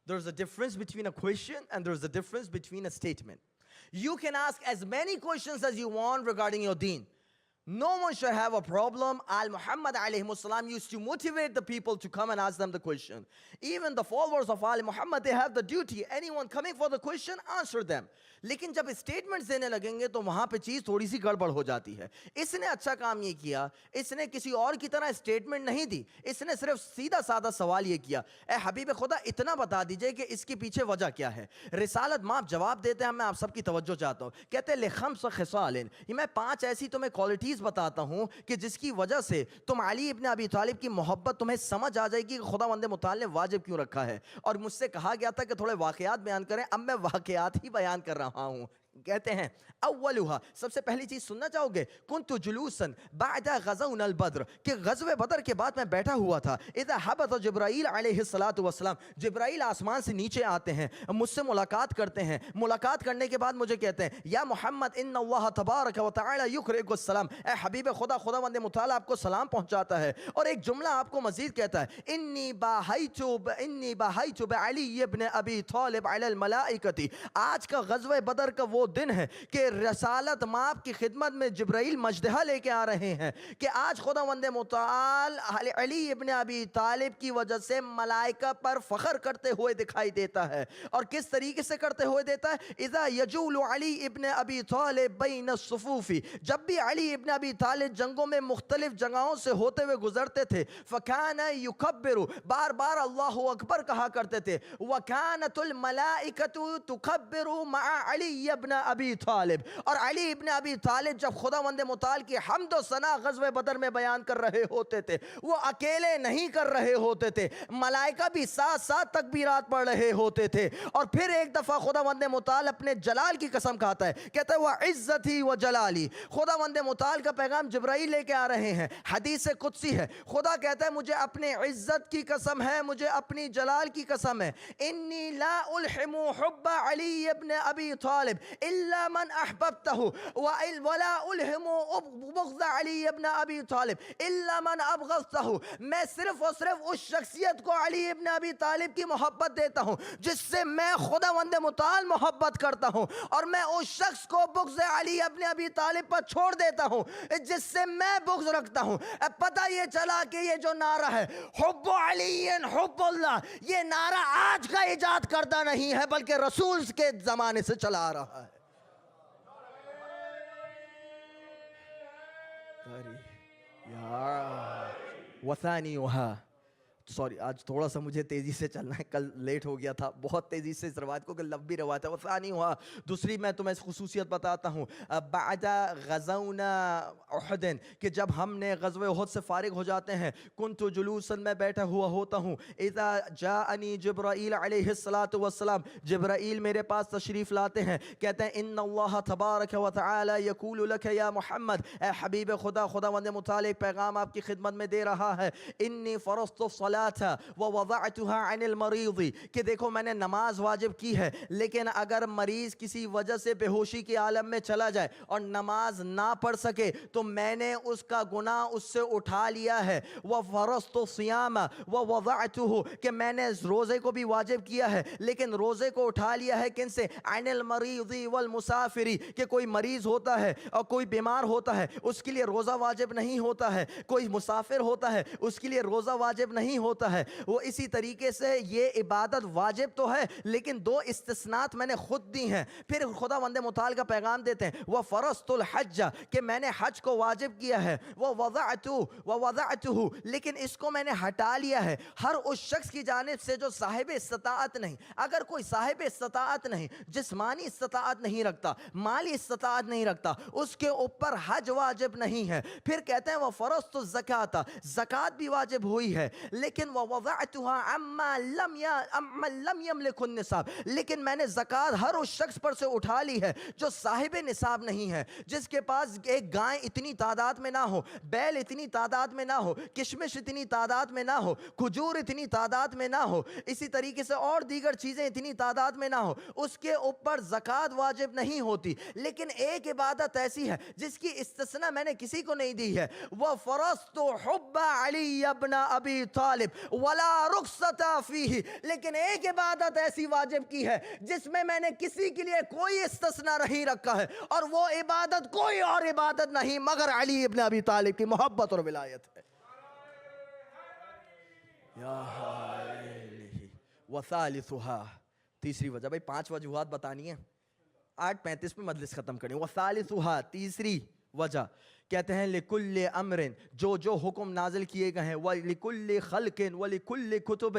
There's a difference between a question and there's a difference between a statement. You can ask as many questions as you want regarding your deen. No one should have a problem. Al-Muhammad alayhi salam used to motivate the people to come and ask them the question. Even the followers of Al-Muhammad, they have the duty. Anyone coming for the question, answer them. لیکن جب اسٹیٹمنٹس دینے لگیں گے تو وہاں پہ چیز تھوڑی سی گڑبڑ ہو جاتی ہے. اس نے اچھا کام یہ کیا, اس نے کسی اور کی طرح اسٹیٹمنٹ نہیں دی, اس نے صرف سیدھا سادہ سوال یہ کیا, اے حبیب خدا اتنا بتا دیجئے کہ اس کے پیچھے وجہ کیا ہے. رسالت مآب جواب دیتے ہیں, میں آپ سب کی توجہ چاہتا ہوں. کہتے ہیں لخمس خصال, یہ میں 5 ایسی تمہیں کوالٹیز بتاتا ہوں کہ جس کی وجہ سے تم علی ابن ابی طالب کی محبت تمہیں سمجھ آ جائے گی کہ خداوند متعال نے واجب کیوں رکھا ہے. اور مجھ سے کہا گیا تھا کہ تھوڑے واقعات بیان کریں, اب میں واقعات ہی بیان کر رہا ہوں. کہتے ہیں اولھا, سب سے پہلی چیز سننا چاہو گے, کنت جلوسا بعد غزونا البدر, کہ غزوہ بدر کے بعد میں بیٹھا ہوا تھا. اذا حبط جبرائیل علیہ الصلوۃ والسلام, جبرائیل آسمان سے نیچے آتے ہیں, مجھ سے ملاقات کرتے ہیں. ملاقات کرنے کے بعد مجھے کہتے ہیں یا محمد ان اللہ تبارک و تعالی یقرئک السلام, اے حبیب خدا, خداوند متعال آپ کو سلام پہنچاتا ہے. اور ایک جملہ آپ کو مزید کہتا ہے, انی باہیت بعلی ابن ابی طالب علی الملائکۃ, آج کا غزوہ بدر کا وہ وہ دن ہے کہ رسالت ماپ کی خدمت میں جبرائیل مجدہ لے کے آ رہے ہیں کہ آج خداوند متعال علی ابن ابی طالب کی وجہ سے ملائکہ پر فخر کرتے ہوئے دکھائی دیتا ہے. اور کس طریقے سے کرتے ہوئے دیتا ہے؟ اذا یجول علی ابن ابی طالب بین الصفوف، جب بھی علی ابن ابی طالب جنگوں میں مختلف جگہوں سے ہوتے ہوئے گزرتے تھے، فکان یکبر، بار بار اللہ اکبر کہا کرتے تھے. وکانت الملائکۃ تکبر مع علی ابن ابی طالب، اور علی ابن ابی طالب جب خداوند متعال کی حمد و ثنا غزوہ بدر میں بیان کر رہے ہوتے تھے، وہ اکیلے نہیں کر رہے ہوتے تھے، ملائکہ بھی ساتھ ساتھ تکبیرات پڑھ رہے ہوتے تھے. اور پھر ایک دفعہ خداوند متعال اپنے جلال کی قسم کھاتا ہے، کہتا ہے وَعِزَّتِي وَجَلَالِي. خداوند متعال کا پیغام جبرائیل لے کے آ رہے ہیں، حدیث قدسی ہے. خدا کہتا ہے مجھے اپنے عزت کی قسم ہے، مجھے اپنی جلال کی قسم ہے، انی لا الحم حب علی ابن ابی طالب الا من احببتہ ولا الحم بغض علی ابن ابی طالب الا من ابغضتہ. میں صرف اور صرف اس شخصیت کو علی ابن ابی طالب کی محبت دیتا ہوں جس سے میں خداوند متعال محبت کرتا ہوں، اور میں اس شخص کو بغض علی ابن ابی طالب پر چھوڑ دیتا ہوں جس سے میں بغض رکھتا ہوں. اب پتہ یہ چلا کہ یہ جو نعرہ ہے حب علی حب اللہ، یہ نعرہ آج کا ایجاد کردہ نہیں ہے بلکہ رسول کے زمانے سے چلا آ رہا ہے. وثانیہا، سوری آج تھوڑا سا مجھے تیزی سے چلنا ہے، کل لیٹ ہو گیا تھا بہت تیزی سے اس روایت کو، کہ لمبی روایت ہے. وثانیہا، دوسری میں تمہیں خصوصیت بتاتا ہوں. بعد غزونا احد، کہ جب ہم نے غزوہ احد سے فارغ ہو جاتے ہیں، کنت جلوسا، میں بیٹھا ہوا ہوتا ہوں، اذا جاءنی جبرائیل علیہ الصلاۃ والسلام، جبرائیل میرے پاس تشریف لاتے ہیں، کہتے ہیں ان اللہ تبارک و تعالی یقول لک یا محمد، اے حبیب خدا، خداوند متعال ایک پیغام آپ کی خدمت میں دے رہا ہے. انی فرضت الصلاۃ ووضعتها عن المریض، کہ دیکھو میں نے نماز واجب کی ہے، لیکن اگر مریض کسی وجہ سے بے ہوشی کے عالم میں چلا جائے اور نماز نہ پڑھ سکے تو میں نے اس کا گناہ اس سے اٹھا لیا ہے. وفرضت الصیام ووضعته، کہ میں نے روزے کو بھی واجب کیا ہے لیکن روزے کو اٹھا لیا ہے کن سے؟ عن المریض والمسافر، کہ کوئی مریض ہوتا ہے اور کوئی بیمار ہوتا ہے اس کے لیے روزہ واجب نہیں ہوتا ہے، کوئی مسافر ہوتا ہے اس کے لیے روزہ واجب نہیں ہوتا ہے. وہ اسی طریقے سے یہ عبادت واجب تو ہے لیکن دو استثناءات میں نے خود دی ہیں. پھر خداوند متعال کا پیغام دیتے ہیں وفرضت الحج، کہ میں نے حج کو واجب کیا ہے. ووضعته، لیکن اس کو میں نے ہٹا لیا ہے ہر اس شخص کی جانب سے جو صاحب استطاعت نہیں. اگر کوئی صاحب استطاعت نہیں، جسمانی استطاعت نہیں رکھتا، مالی استطاعت نہیں رکھتا، اس کے اوپر حج واجب نہیں ہے. پھر کہتے ہیں وفرضت الزکاۃ، زکوٰۃ بھی واجب ہوئی ہے لیکن ووضعتها عما لم يملك النصاب، لیکن میں نے زکوٰۃ ہر اس شخص پر سے اٹھا لی ہے جو صاحب نصاب نہیں ہے، جس کے پاس ایک گائے اتنی تعداد میں نہ ہو، بیل اتنی تعداد میں نہ ہو، کشمش اتنی تعداد میں نہ ہو، کھجور اتنی تعداد میں نہ ہو، اسی طریقے سے اور دیگر چیزیں اتنی تعداد میں نہ ہو، اس کے اوپر زکوٰۃ واجب نہیں ہوتی. لیکن ایک عبادت ایسی ہے جس کی استثناء میں نے کسی کو نہیں دی ہے، وَفَرَضْتُ حُبَّ عَلِيَّ ابْنَ أَبِي طالب وَلَا رُخْصَةَ فِيهِ، لیکن ایک عبادت ایسی واجب کی ہے جس میں میں نے کسی کے لیے کوئی استثناء نہیں رکھا ہے، اور وہ عبادت کوئی اور عبادت نہیں مگر علی ابن ابی طالب کی محبت اور ولایت ہے. وَثَالِثُهَا، تیسری وجہ، بھائی 5 وجوہات بتانی ہیں، 8:35 میں مجلس ختم کریں. وَثَالِثُهَا، تیسری وجہ، کہتے ہیں لِكُلِّ أَمْرٍ، جو حکم نازل کیے گئے ہیں، وَلِكُلِّ خَلْقٍ وَلِكُلِّ كُتُبٍ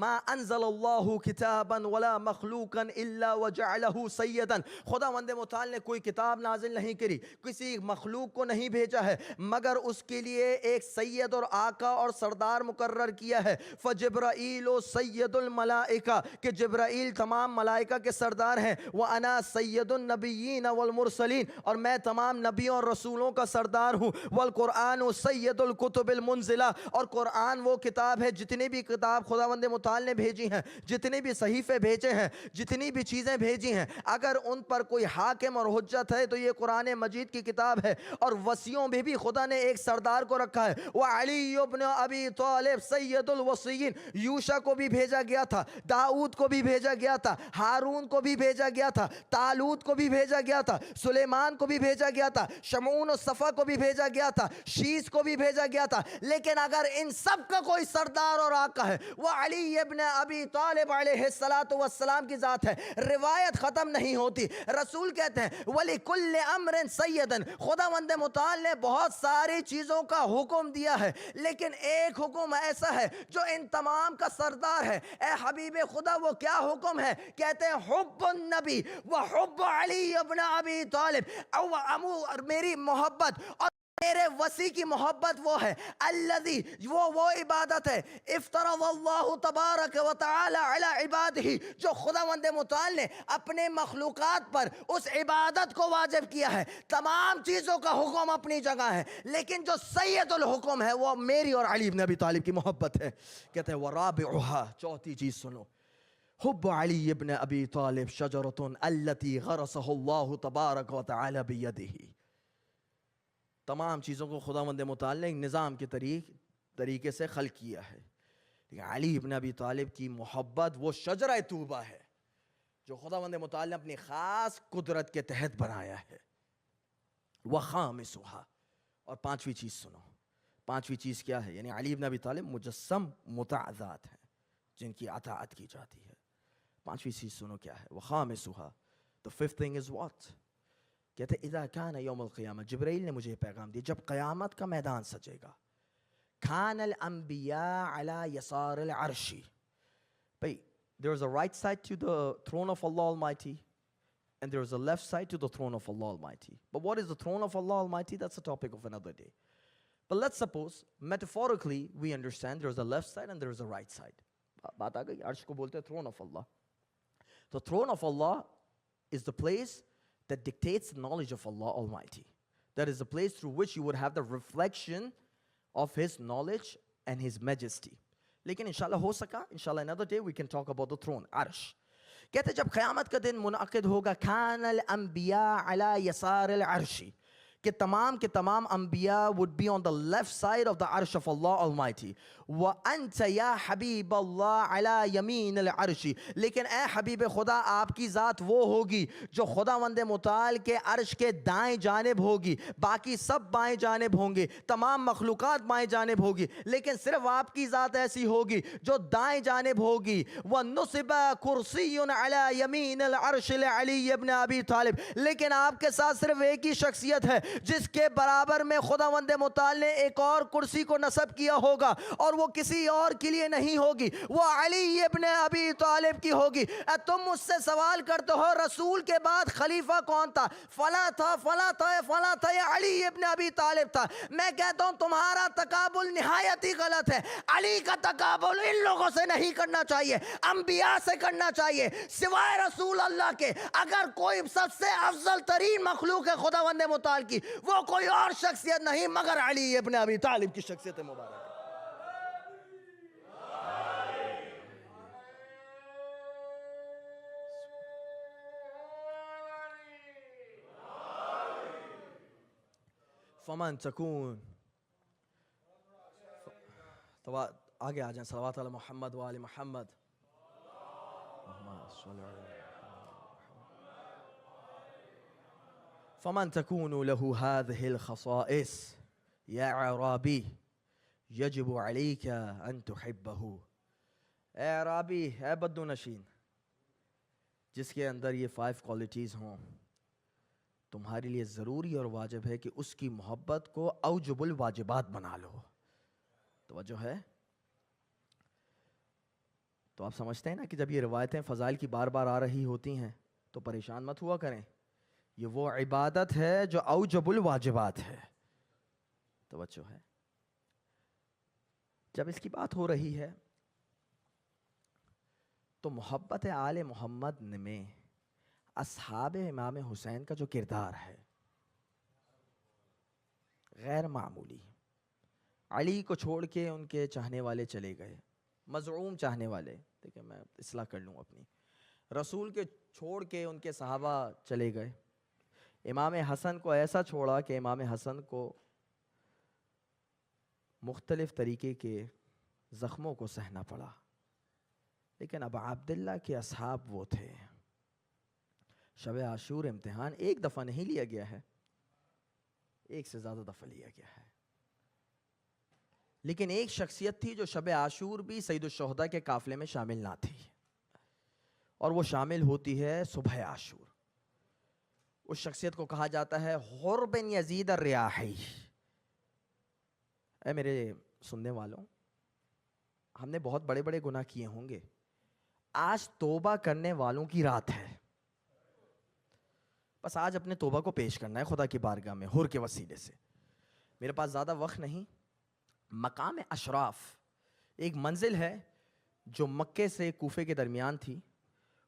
مَا أَنزَلَ اللَّهُ كِتَابًا وَلَا مَخْلُوقًا إِلَّا وَجَعَلَهُ سَيِّدًا. خداوند متعال نے کوئی کتاب نازل نہیں کری، کسی مخلوق کو نہیں بھیجا ہے مگر اس کے لیے ایک سید اور آقا اور سردار مقرر کیا ہے. فَجِبْرَائِيلُ سَيِّدُ الْمَلَائِكَةِ، کہ جبرائیل تمام ملائکہ کے سردار ہیں. وَأَنَا سَيِّدُ النَّبِيِّينَ وَالْمُرْسَلِينَ، اور میں تمام نبیوں اور رسولوں کا سردار سردار ہوں، والقرآن سید الکتب المنزلہ، اور قرآن وہ کتاب ہے، جتنی بھی کتاب خداوند متعال نے بھیجی ہیں، جتنے بھی صحیفے بھیجے ہیں، جتنی بھی چیزیں بھیجی ہیں، اگر ان پر کوئی حاکم اور حجت ہے تو یہ قرآن مجید کی کتاب ہے۔ اور وصیوں میں بھی خدا نے ایک سردار کو رکھا ہے، وعلی ابن ابی طالب سید الوصیین۔ یوشع کو بھی بھیجا گیا تھا، داؤد کو بھی بھیجا گیا تھا، ہارون کو بھی بھیجا گیا تھا، طالوت کو بھی بھیجا گیا تھا، سلیمان کو بھی بھیجا گیا تھا، شمعون و صفا کو بھی بھیجا گیا تھا، شیس کو بھی بھیجا گیا تھا۔ لیکن اگر ان سب کا کوئی سردار اور آقا ہے وہ علی ابن ابی طالب علیہ السلام کی ذات ہے۔ روایت ختم نہیں ہوتی، رسول کہتے ہیں وَلِكُلِّ أَمْرٍ سَيِّدًا، خداوند متعال نے بہت ساری چیزوں کا حکم دیا ہے، لیکن ایک حکم ایسا ہے جو ان تمام کا سردار ہے۔ اے حبیب خدا وہ کیا حکم ہے؟ کہتے ہیں حب النبی وحب علی ابن ابی طالب، میری محبت اور میرے وسیع کی محبت وہ ہے، الذی وہ عبادت ہے، افترض اللہ تبارک و تعالی علی عبادہ، جو خداوند متعال نے اپنے مخلوقات پر اس عبادت کو واجب کیا ہے۔ تمام چیزوں کا حکم اپنی جگہ ہے، لیکن جو سید الحکم ہے وہ میری اور علی بن ابی طالب کی محبت ہے۔ کہتے ہیں ورابعها، چوتھی چیز سنو، حب علی ابن ابی طالب شجرۃ التی غرسہ اللہ تبارک و تعالی بیدہ۔ تمام چیزوں کو خداوند متعال نے ایک نظام کے طریقے سے خلق کیا ہے، لیکن علی ابن ابی طالب کی محبت وہ شجرہ طوبہ ہے جو خداوند متعال نے اپنی خاص قدرت کے تحت بنایا ہے۔ وخامسها، اور پانچویں چیز سنو، پانچویں چیز کیا ہے؟ یعنی علی ابن ابی طالب مجسم مطاع ذات ہیں جن کی اطاعت کی جاتی ہے۔ پانچویں چیز سنو کیا ہے؟ وخامسها، the fifth thing is what؟ کہتے ہیں اذا کان یوم القیامہ، جبرائیل نے مجھے یہ پیغام دیا، جب قیامت کا میدان سجے گا، کان الانبیاء علی یسار العرش، بھئی there is a right side to the throne of Allah Almighty and there is a left side to the throne of Allah Almighty. But what is the throne of Allah Almighty? That's a topic of another day. But let's suppose metaphorically we understand there is a left side and there is a right side. بات آ گئی، عرش کو بولتے ہیں throne of Allah. The throne of Allah is the place that dictates the knowledge of Allah Almighty. That is the place through which you would have the reflection of His knowledge and His majesty. لیکن انشاءاللہ ہو سکا، انشاءاللہ another day we can talk about the throne, عرش۔ کہتے جب قیامت کا دن منعقد ہوگا، کان الانبیاء علی یسار العرش، کہ تمام کے تمام انبیاء would be on the left side of the عرش of Allah Almighty. وَأَنْتَ يَا حَبِيبَ اللَّهِ عَلَى يَمِينِ الْعَرْشِ، لیکن اے حبیب خدا آپ کی ذات وہ ہوگی جو خداوند متعال کے عرش کے دائیں جانب ہوگی، باقی سب بائیں جانب ہوں گے، تمام مخلوقات بائیں جانب ہوگی، لیکن صرف آپ کی ذات ایسی ہوگی جو دائیں جانب ہوگی۔ وَنُصِبَ كُرْسِيٌّ عَلَى يَمِينِ الْعَرْشِ لِعَلِيِّ بْنِ أَبِي طالب، لیکن آپ کے ساتھ صرف ایک ہی شخصیت ہے جس کے برابر میں خداوند متعال نے ایک اور کرسی کو نصب کیا ہوگا، اور وہ کسی اور کے لیے نہیں ہوگی، وہ علی ابن ابی طالب کی ہوگی۔ تم مجھ سے سوال کرتے ہو رسول کے بعد خلیفہ کون تھا؟ فلاں تھا، فلاں تھا، فلاں تھا، یا علی ابن ابی طالب تھا۔ میں کہتا ہوں تمہارا تقابل نہایت ہی غلط ہے۔ علی کا تقابل ان لوگوں سے نہیں کرنا چاہیے، انبیاء سے کرنا چاہیے سوائے رسول اللہ کے۔ اگر کوئی سب سے افضل ترین مخلوق ہے خداوند متعال کی، وہ کوئی اور شخصیت نہیں مگر علی ابن ابی طالب کی شخصیت مبارک۔ فمن تکون، تو آگے آ جائیں، صلوات علی محمد و آل محمد۔ فمن تكون له هذه الخصائص يا اعرابي يجب عليك ان تحبه۔ اے اعرابی، اے بدو نشین، جس کے اندر یہ 5 کوالٹیز ہوں، تمہارے لیے ضروری اور واجب ہے کہ اس کی محبت کو اوجب الواجبات بنا لو۔ توجہ ہے؟ تو آپ سمجھتے ہیں نا کہ جب یہ روایتیں فضائل کی بار بار آ رہی ہوتی ہیں تو پریشان مت ہوا کریں، یہ وہ عبادت ہے جو اوجب الواجبات ہے۔ توجہ ہے؟ جب اس کی بات ہو رہی ہے تو محبت آل محمد میں اصحاب امام حسین کا جو کردار ہے، غیر معمولی. علی کو چھوڑ کے ان کے چاہنے والے چلے گئے, مزعوم چاہنے والے, دیکھیں میں اصلاح کر لوں اپنی, رسول کے چھوڑ کے ان کے صحابہ چلے گئے. امام حسن کو ایسا چھوڑا کہ امام حسن کو مختلف طریقے کے زخموں کو سہنا پڑا. لیکن ابا عبداللہ کے اصحاب وہ تھے. شب عاشور امتحان ایک دفعہ نہیں لیا گیا ہے, ایک سے زیادہ دفعہ لیا گیا ہے, لیکن ایک شخصیت تھی جو شب عاشور بھی سید الشہداء کے قافلے میں شامل نہ تھی, اور وہ شامل ہوتی ہے صبح عاشور. اس شخصیت کو کہا جاتا ہے حر بن یزید الریاحی. اے میرے سننے والوں, ہم نے بہت بڑے بڑے گناہ کیے ہوں گے, آج توبہ کرنے والوں کی رات ہے. بس آج اپنے توبہ کو پیش کرنا ہے خدا کی بارگاہ میں حر کے وسیلے سے. میرے پاس زیادہ وقت نہیں. مقام اشراف ایک منزل ہے جو مکے سے کوفے کے درمیان تھی.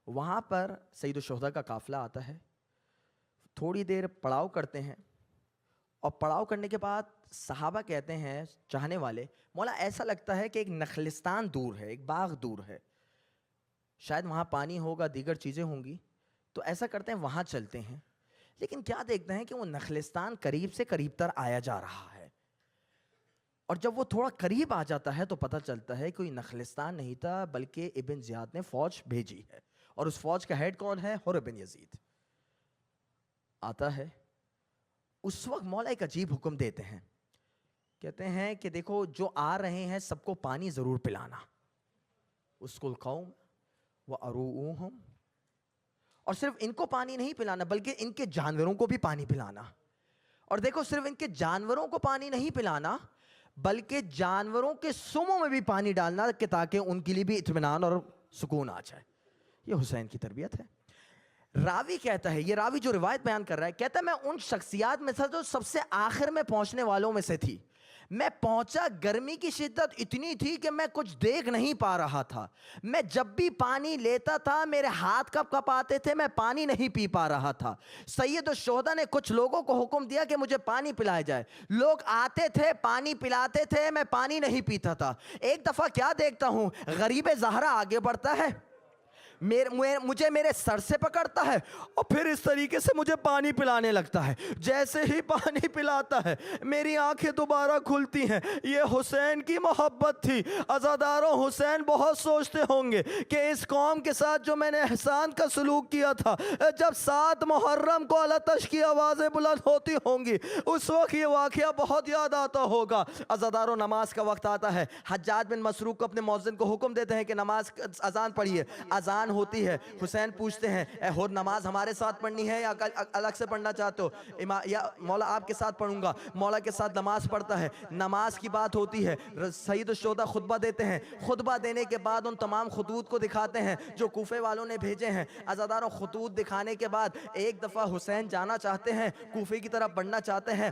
وہاں پر سید الشہداء کا قافلہ آتا ہے, تھوڑی دیر پڑاؤ کرتے ہیں, اور پڑاؤ کرنے کے بعد صحابہ کہتے ہیں, چاہنے والے, مولا ایسا لگتا ہے کہ ایک نخلستان دور ہے, ایک باغ دور ہے, شاید وہاں پانی ہوگا, دیگر چیزیں ہوں گی, تو ایسا کرتے ہیں وہاں چلتے ہیں. لیکن کیا دیکھتے ہیں کہ وہ نخلستان قریب سے قریب تر آیا جا رہا ہے, اور جب وہ تھوڑا قریب آ جاتا ہے تو پتہ چلتا ہے کوئی نخلستان نہیں تھا, بلکہ ابن زیاد نے فوج بھیجی ہے, اور اس فوج کا ہیڈ کون ہے؟ حر بن یزید. آتا ہے, اس وقت مولا ایک عجیب حکم دیتے ہیں, کہتے ہیں کہ دیکھو جو آ رہے ہیں سب کو پانی ضرور پلانا. اسقوا القوم وأروؤوہم, اور صرف ان کو پانی نہیں پلانا بلکہ ان کے جانوروں کو بھی پانی پلانا. اور دیکھو صرف ان کے جانوروں کو پانی نہیں پلانا بلکہ جانوروں کے سموں میں بھی پانی ڈالنا, کہ تاکہ ان کے لیے بھی اطمینان اور سکون آ جائے. یہ حسین کی تربیت ہے. راوی کہتا ہے, یہ راوی جو روایت بیان کر رہا ہے, کہتا ہے میں ان شخصیات میں سے جو سب سے آخر میں پہنچنے والوں میں سے تھی. میں پہنچا, گرمی کی شدت اتنی تھی کہ میں کچھ دیکھ نہیں پا رہا تھا. میں جب بھی پانی لیتا تھا میرے ہاتھ کپ کپ آتے تھے, میں پانی نہیں پی پا رہا تھا. سید الشہداء نے کچھ لوگوں کو حکم دیا کہ مجھے پانی پلایا جائے. لوگ آتے تھے, پانی پلاتے تھے, میں پانی نہیں پیتا تھا. ایک دفعہ کیا دیکھتا ہوں, غریب زہرا آگے بڑھتا ہے, مجھے میرے سر سے پکڑتا ہے, اور پھر اس طریقے سے مجھے پانی پلانے لگتا ہے. جیسے ہی پانی پلاتا ہے میری آنکھیں دوبارہ کھلتی ہیں. یہ حسین کی محبت تھی. عزاداروں, حسین بہت سوچتے ہوں گے کہ اس قوم کے ساتھ جو میں نے احسان کا سلوک کیا تھا, جب 7 محرم کو التش کی آوازیں بلند ہوتی ہوں گی, اس وقت یہ واقعہ بہت یاد آتا ہوگا. عزاداروں, نماز کا وقت آتا ہے. حجاج بن مسروق کو اپنے مؤذن کو حکم دیتے ہیں کہ نماز اذان پڑھیے. اذان ہوتی ہے. حسین پوچھتے ہیں, اے حر نماز ہمارے ساتھ پڑھنی ہے یا الگ سے پڑھنا چاہتے ہو؟ یا مولا آپ کے ساتھ پڑھوں گا. مولا کے ساتھ نماز پڑھتا ہے. نماز کی بات ہوتی ہے. سید الشہداء خطبہ دیتے ہیں. خطبہ دینے کے بعد ان تمام خطوط کو دکھاتے ہیں جو کوفے والوں نے بھیجے ہیں. عزاداروں, خطوط دکھانے کے بعد ایک دفعہ حسین جانا چاہتے ہیں, کوفے کی طرف بڑھنا چاہتے ہیں.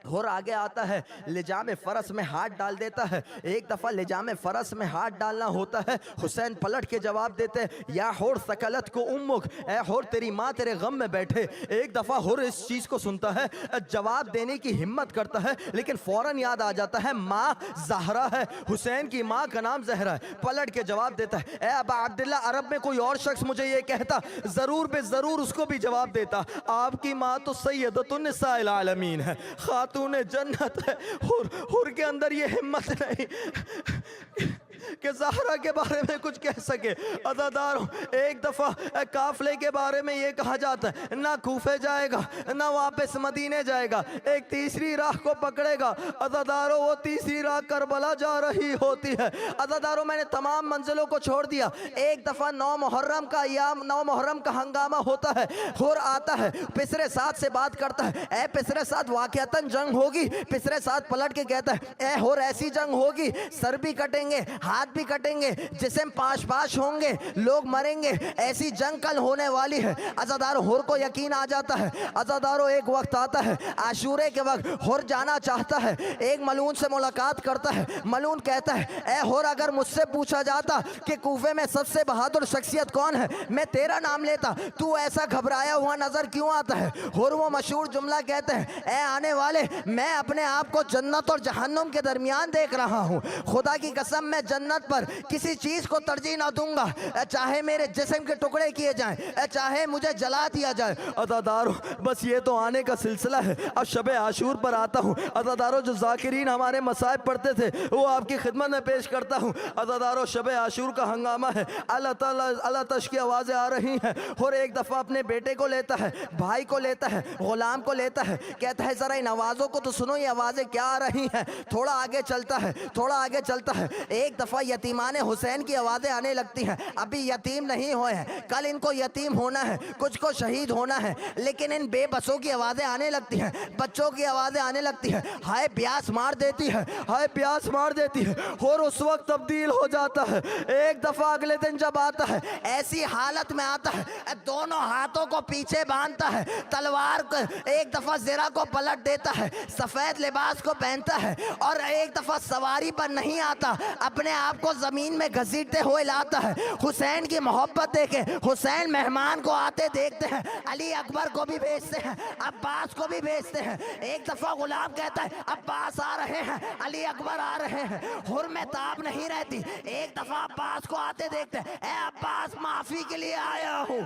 حر آگے آتا ہے, لجام فرس میں ہاتھ ڈال دیتا ہے. ایک دفعہ لجام فرس میں ہاتھ ڈالنا ہوتا ہے. حسین پلٹ کے جواب دیتے ہیں, یا حر ثقلت کو امک, اے حر تیری ماں تیرے غم میں بیٹھے. ایک دفعہ حر اس چیز کو سنتا ہے, جواب دینے کی ہمت کرتا ہے, لیکن فوراً یاد آ جاتا ہے ماں زہرا ہے, حسین کی ماں کا نام زہرا ہے. پلٹ کے جواب دیتا ہے, اے ابا عبداللہ, عرب میں کوئی اور شخص مجھے یہ کہتا ضرور بے ضرور اس کو بھی جواب دیتا. آپ کی ماں تو سیدۃ النساء العالمین ہے, خاتون جنت ہے. حر کے اندر یہ ہمت نہیں کہ زہرا کے بارے میں کچھ کہہ سکے. عزاداروں, ایک دفعہ قافلے کے بارے میں یہ کہا جاتا ہے نہ کوفے جائے گا نہ واپس مدینے جائے گا, ایک تیسری راہ کو پکڑے گا. عزاداروں, وہ تیسری راہ کربلا جا رہی ہوتی ہے. عزاداروں, میں نے تمام منزلوں کو چھوڑ دیا. ایک دفعہ 9 محرم کا ایام, 9 محرم کا ہنگامہ ہوتا ہے. حر آتا ہے, پسرے ساتھ سے بات کرتا ہے, اے پسرے ساتھ واقعتاً جنگ ہوگی. پسرے ساتھ پلٹ کے کہتا ہے, اے حر ایسی جنگ ہوگی سر بھی کٹیں گے, ہاتھ بھی کٹیں گے، جسم پاش پاش ہوں گے، لوگ مریں گے، ایسی جنگ کل ہونے والی ہے۔ عزادارو حر کو یقین آ جاتا ہے، عزادارو ایک وقت آتا ہے عاشورے کے وقت حر جانا چاہتا ہے، ایک ملعون سے ملاقات کرتا ہے۔ ملعون کہتا ہے اے حر اگر مجھ سے پوچھا جاتا کہ کوفے میں سب سے بہادر شخصیت کون ہے میں تیرا نام لیتا، تو ایسا گھبرایا ہوا نظر کیوں آتا ہے؟ حر وہ مشہور جملہ کہتے ہیں اے آنے والے میں اپنے آپ کو جنت اور جہنم کے درمیان دیکھ رہا ہوں، خدا کی قسم میں جنت پر کسی چیز کو ترجیح نہ دوں گا، چاہے میرے جسم کے ٹکڑے کیے جائیں، چاہے مجھے جلا دیا جائے۔ عزادارو بس یہ تو آنے کا سلسلہ ہے، اب شب عاشور پر آتا ہوں۔ عزادارو جو ذاکرین ہمارے مصائب پڑھتے تھے وہ آپ کی خدمت میں پیش کرتا ہوں۔ عزادارو شب عاشور کا ہنگامہ ہے، اللہ تش کی آوازیں آ رہی ہیں۔ اور ایک دفعہ اپنے بیٹے کو لیتا ہے، بھائی کو لیتا ہے، غلام کو لیتا ہے، کہتا ہے ذرا ان آوازوں کو تو سنو، یہ آوازیں کیا آ رہی ہیں؟ تھوڑا آگے چلتا ہے، تھوڑا آگے چلتا ہے، ایک دفعہ یتیمان حسین کی آوازیں آنے لگتی ہیں۔ ابھی یتیم نہیں ہوئے ہیں، کل ان کو یتیم ہونا ہے، کچھ کو شہید ہونا ہے، لیکن ان بے بسوں کی آوازیں آنے لگتی ہیں، بچوں کی آوازیں آنے لگتی ہیں، ہائے پیاس مار دیتی ہے، ہائے پیاس مار دیتی ہے۔ اور اس وقت تبدیل ہو جاتا ہے، ایک دفعہ اگلے دن جب آتا ہے ایسی حالت میں آتا ہے دونوں ہاتھوں کو پیچھے باندھتا ہے، تلوار کو ایک دفعہ زرہ کو پلٹ دیتا ہے، سفید لباس کو پہنتا ہے، اور ایک دفعہ سواری پر نہیں آتا، اپنے آپ کو زمین میں گھسیٹتے ہوئے لاتا ہے۔ حسین کی محبت دیکھے، حسین مہمان کو آتے دیکھتے ہیں، علی اکبر کو بھی بھیجتے ہیں، عباس کو بھی بھیجتے ہیں۔ ایک دفعہ غلام کہتا ہے عباس آ رہے ہیں، علی اکبر آ رہے ہیں، حر میں تاب نہیں رہتی۔ ایک دفعہ عباس کو آتے دیکھتے ہیں، اے عباس معافی کے لیے آیا ہوں،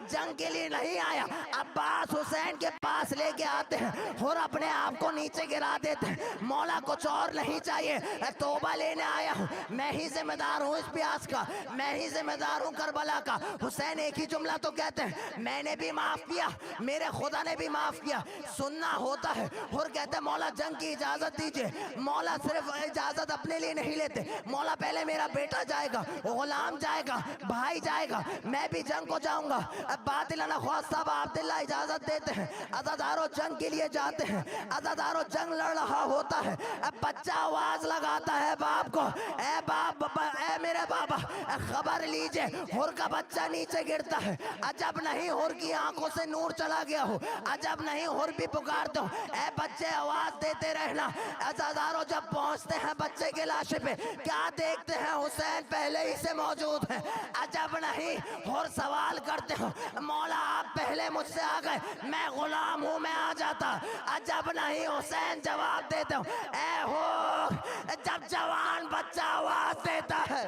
جنگ کے لیے نہیں آیا۔ عباس حسین کے پاس لے کے آتے ہیں، حر اپنے آپ کو نیچے گرا دیتے ہیں، مولا کچھ اور نہیں چاہیے، توبہ لینے آیا ہوں، میں ہی ذمہ دار ہوں اس پیاس کا، میں ہی ذمہ دار ہوں کربلا کا۔ حسین ایک ہی جملہ تو کہتے ہیں میں نے بھی معاف کیا، میرے خدا نے بھی معاف کیا، سننا ہوتا ہے۔ حر کہتے ہیں مولا جنگ کی اجازت دیجئے، مولا صرف اجازت اپنے لیے نہیں لیتے، مولا پہلے میرا بیٹا جائے گا، غلام جائے گا، بھائی جائے گا، میں بھی جنگ کو جاؤں گا۔ اب باطلانہ خواست صاحب عبداللہ اجازت دیتے ہیں، عزادارو جنگ کے لیے جاتے ہیں، عزادارو جنگ لڑ رہا ہوتا ہے، اب بچہ آواز لگاتا ہے باپ کو، اے باپ، اے میرے بابا خبر لیجئے، حر کا بچہ نیچے گرتا ہے، عجب نہیں حر کی آنکھوں سے نور چلا گیا ہو، عجب نہیں حر بھی پکارتے ہو، اے بچے آواز دیتے رہنا۔ عزادارو جب پہنچتے ہیں بچے کے لاشے پہ کیا دیکھتے ہیں؟ حسین پہلے ہی سے موجود ہیں، عجب نہیں حر سوال کرتے ہو مولا آپ پہلے مجھ سے آ گئے، میں غلام ہوں میں آ جاتا، عجب نہیں حسین جواب دیتے ہو، اے حر جب جوان بچہ آواز دیتا ہے،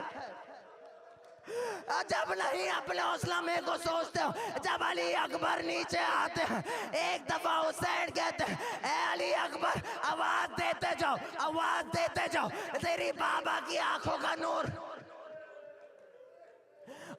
عجب نہیں اپنے اسلامے کو سوچتے ہو، جب علی اکبر نیچے آتے ہیں ایک دفعہ حسین کہتے ہیں اے علی اکبر آواز دیتے جاؤ، آواز دیتے جاؤ، تیری بابا کی آنکھوں کا نور۔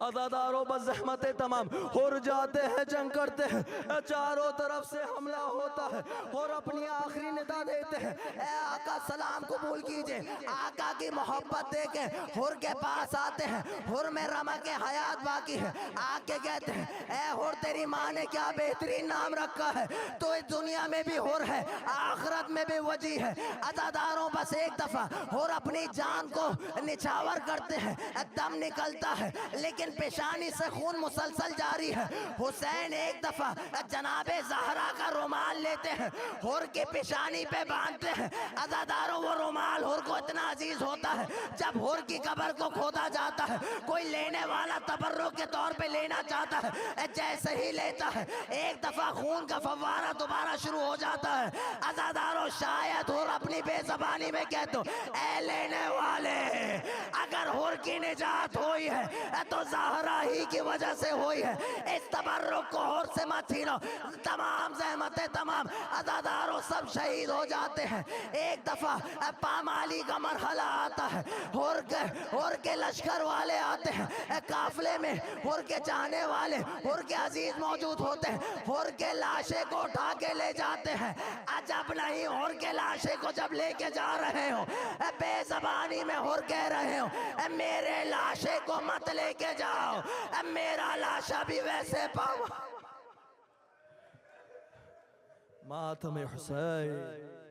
عزادارو بزحمت تمام حر جاتے ہیں، جنگ کرتے ہیں، چاروں طرف سے حملہ ہوتا ہے، اور اپنی آخری ندا دیتے ہیں اے آقا سلام قبول کیجئے۔ آقا کی محبت دیکھیں حر کے پاس آتے ہیں، حر میں رمق حیات باقی ہے، آکے کہتے ہیں اے حر تیری ماں نے کیا بہترین نام رکھا ہے، تو اس دنیا میں بھی حر ہے آخرت میں بھی وجی ہے۔ عزاداروں بس ایک دفعہ حر اپنی جان کو نچھاور کرتے ہیں، دم نکلتا ہے لیکن پیشانی سے خون مسلسل جاری ہے۔ حسین ایک دفعہ جناب زہرا کا رومال لیتے ہیں، حر کی پیشانی پہ باندھتے ہیں۔ عزاداروں وہ رومال حر کو اتنا عزیز ہوتا ہے، جب حر کی قبر کو کھودا جاتا ہے کوئی لینے والا تبرک کے طور پہ لینا چاہتا ہے، جیسے ہی لیتا ہے ایک دفعہ خون کا فوارہ دوبارہ شروع ہو جاتا ہے۔ عزاداروں شاید حر اپنی بے زبانی میں کہتے ہو اے لینے والے اگر حر کی نجات ہوئی ہے تو زہرا ہی کی وجہ سے ہوئی ہے، اس تبرک کو حر سے مت چھینو، تمام زحمتیں تمام۔ عزاداروں سب شہید ہو جاتے ہیں۔ ایک دفعہ پامالی کا مرحلہ آتا ہے، حر کے لشکر والے آتے ہیں، قافلے میں حر کے چاہنے والے حر کے عزیز موجود ہوتے ہیں، حر کے لاشے کو اٹھا کے لے جاتے ہیں۔ عجب نہیں حر کے لاشے کو جب لے کے جا رہے ہو بے زبانی میں حر کہہ رہے ہو میرے لاشے کو مت لے کے جاؤ، میرا لاشا بھی ویسے پاؤ۔ ماتم حسین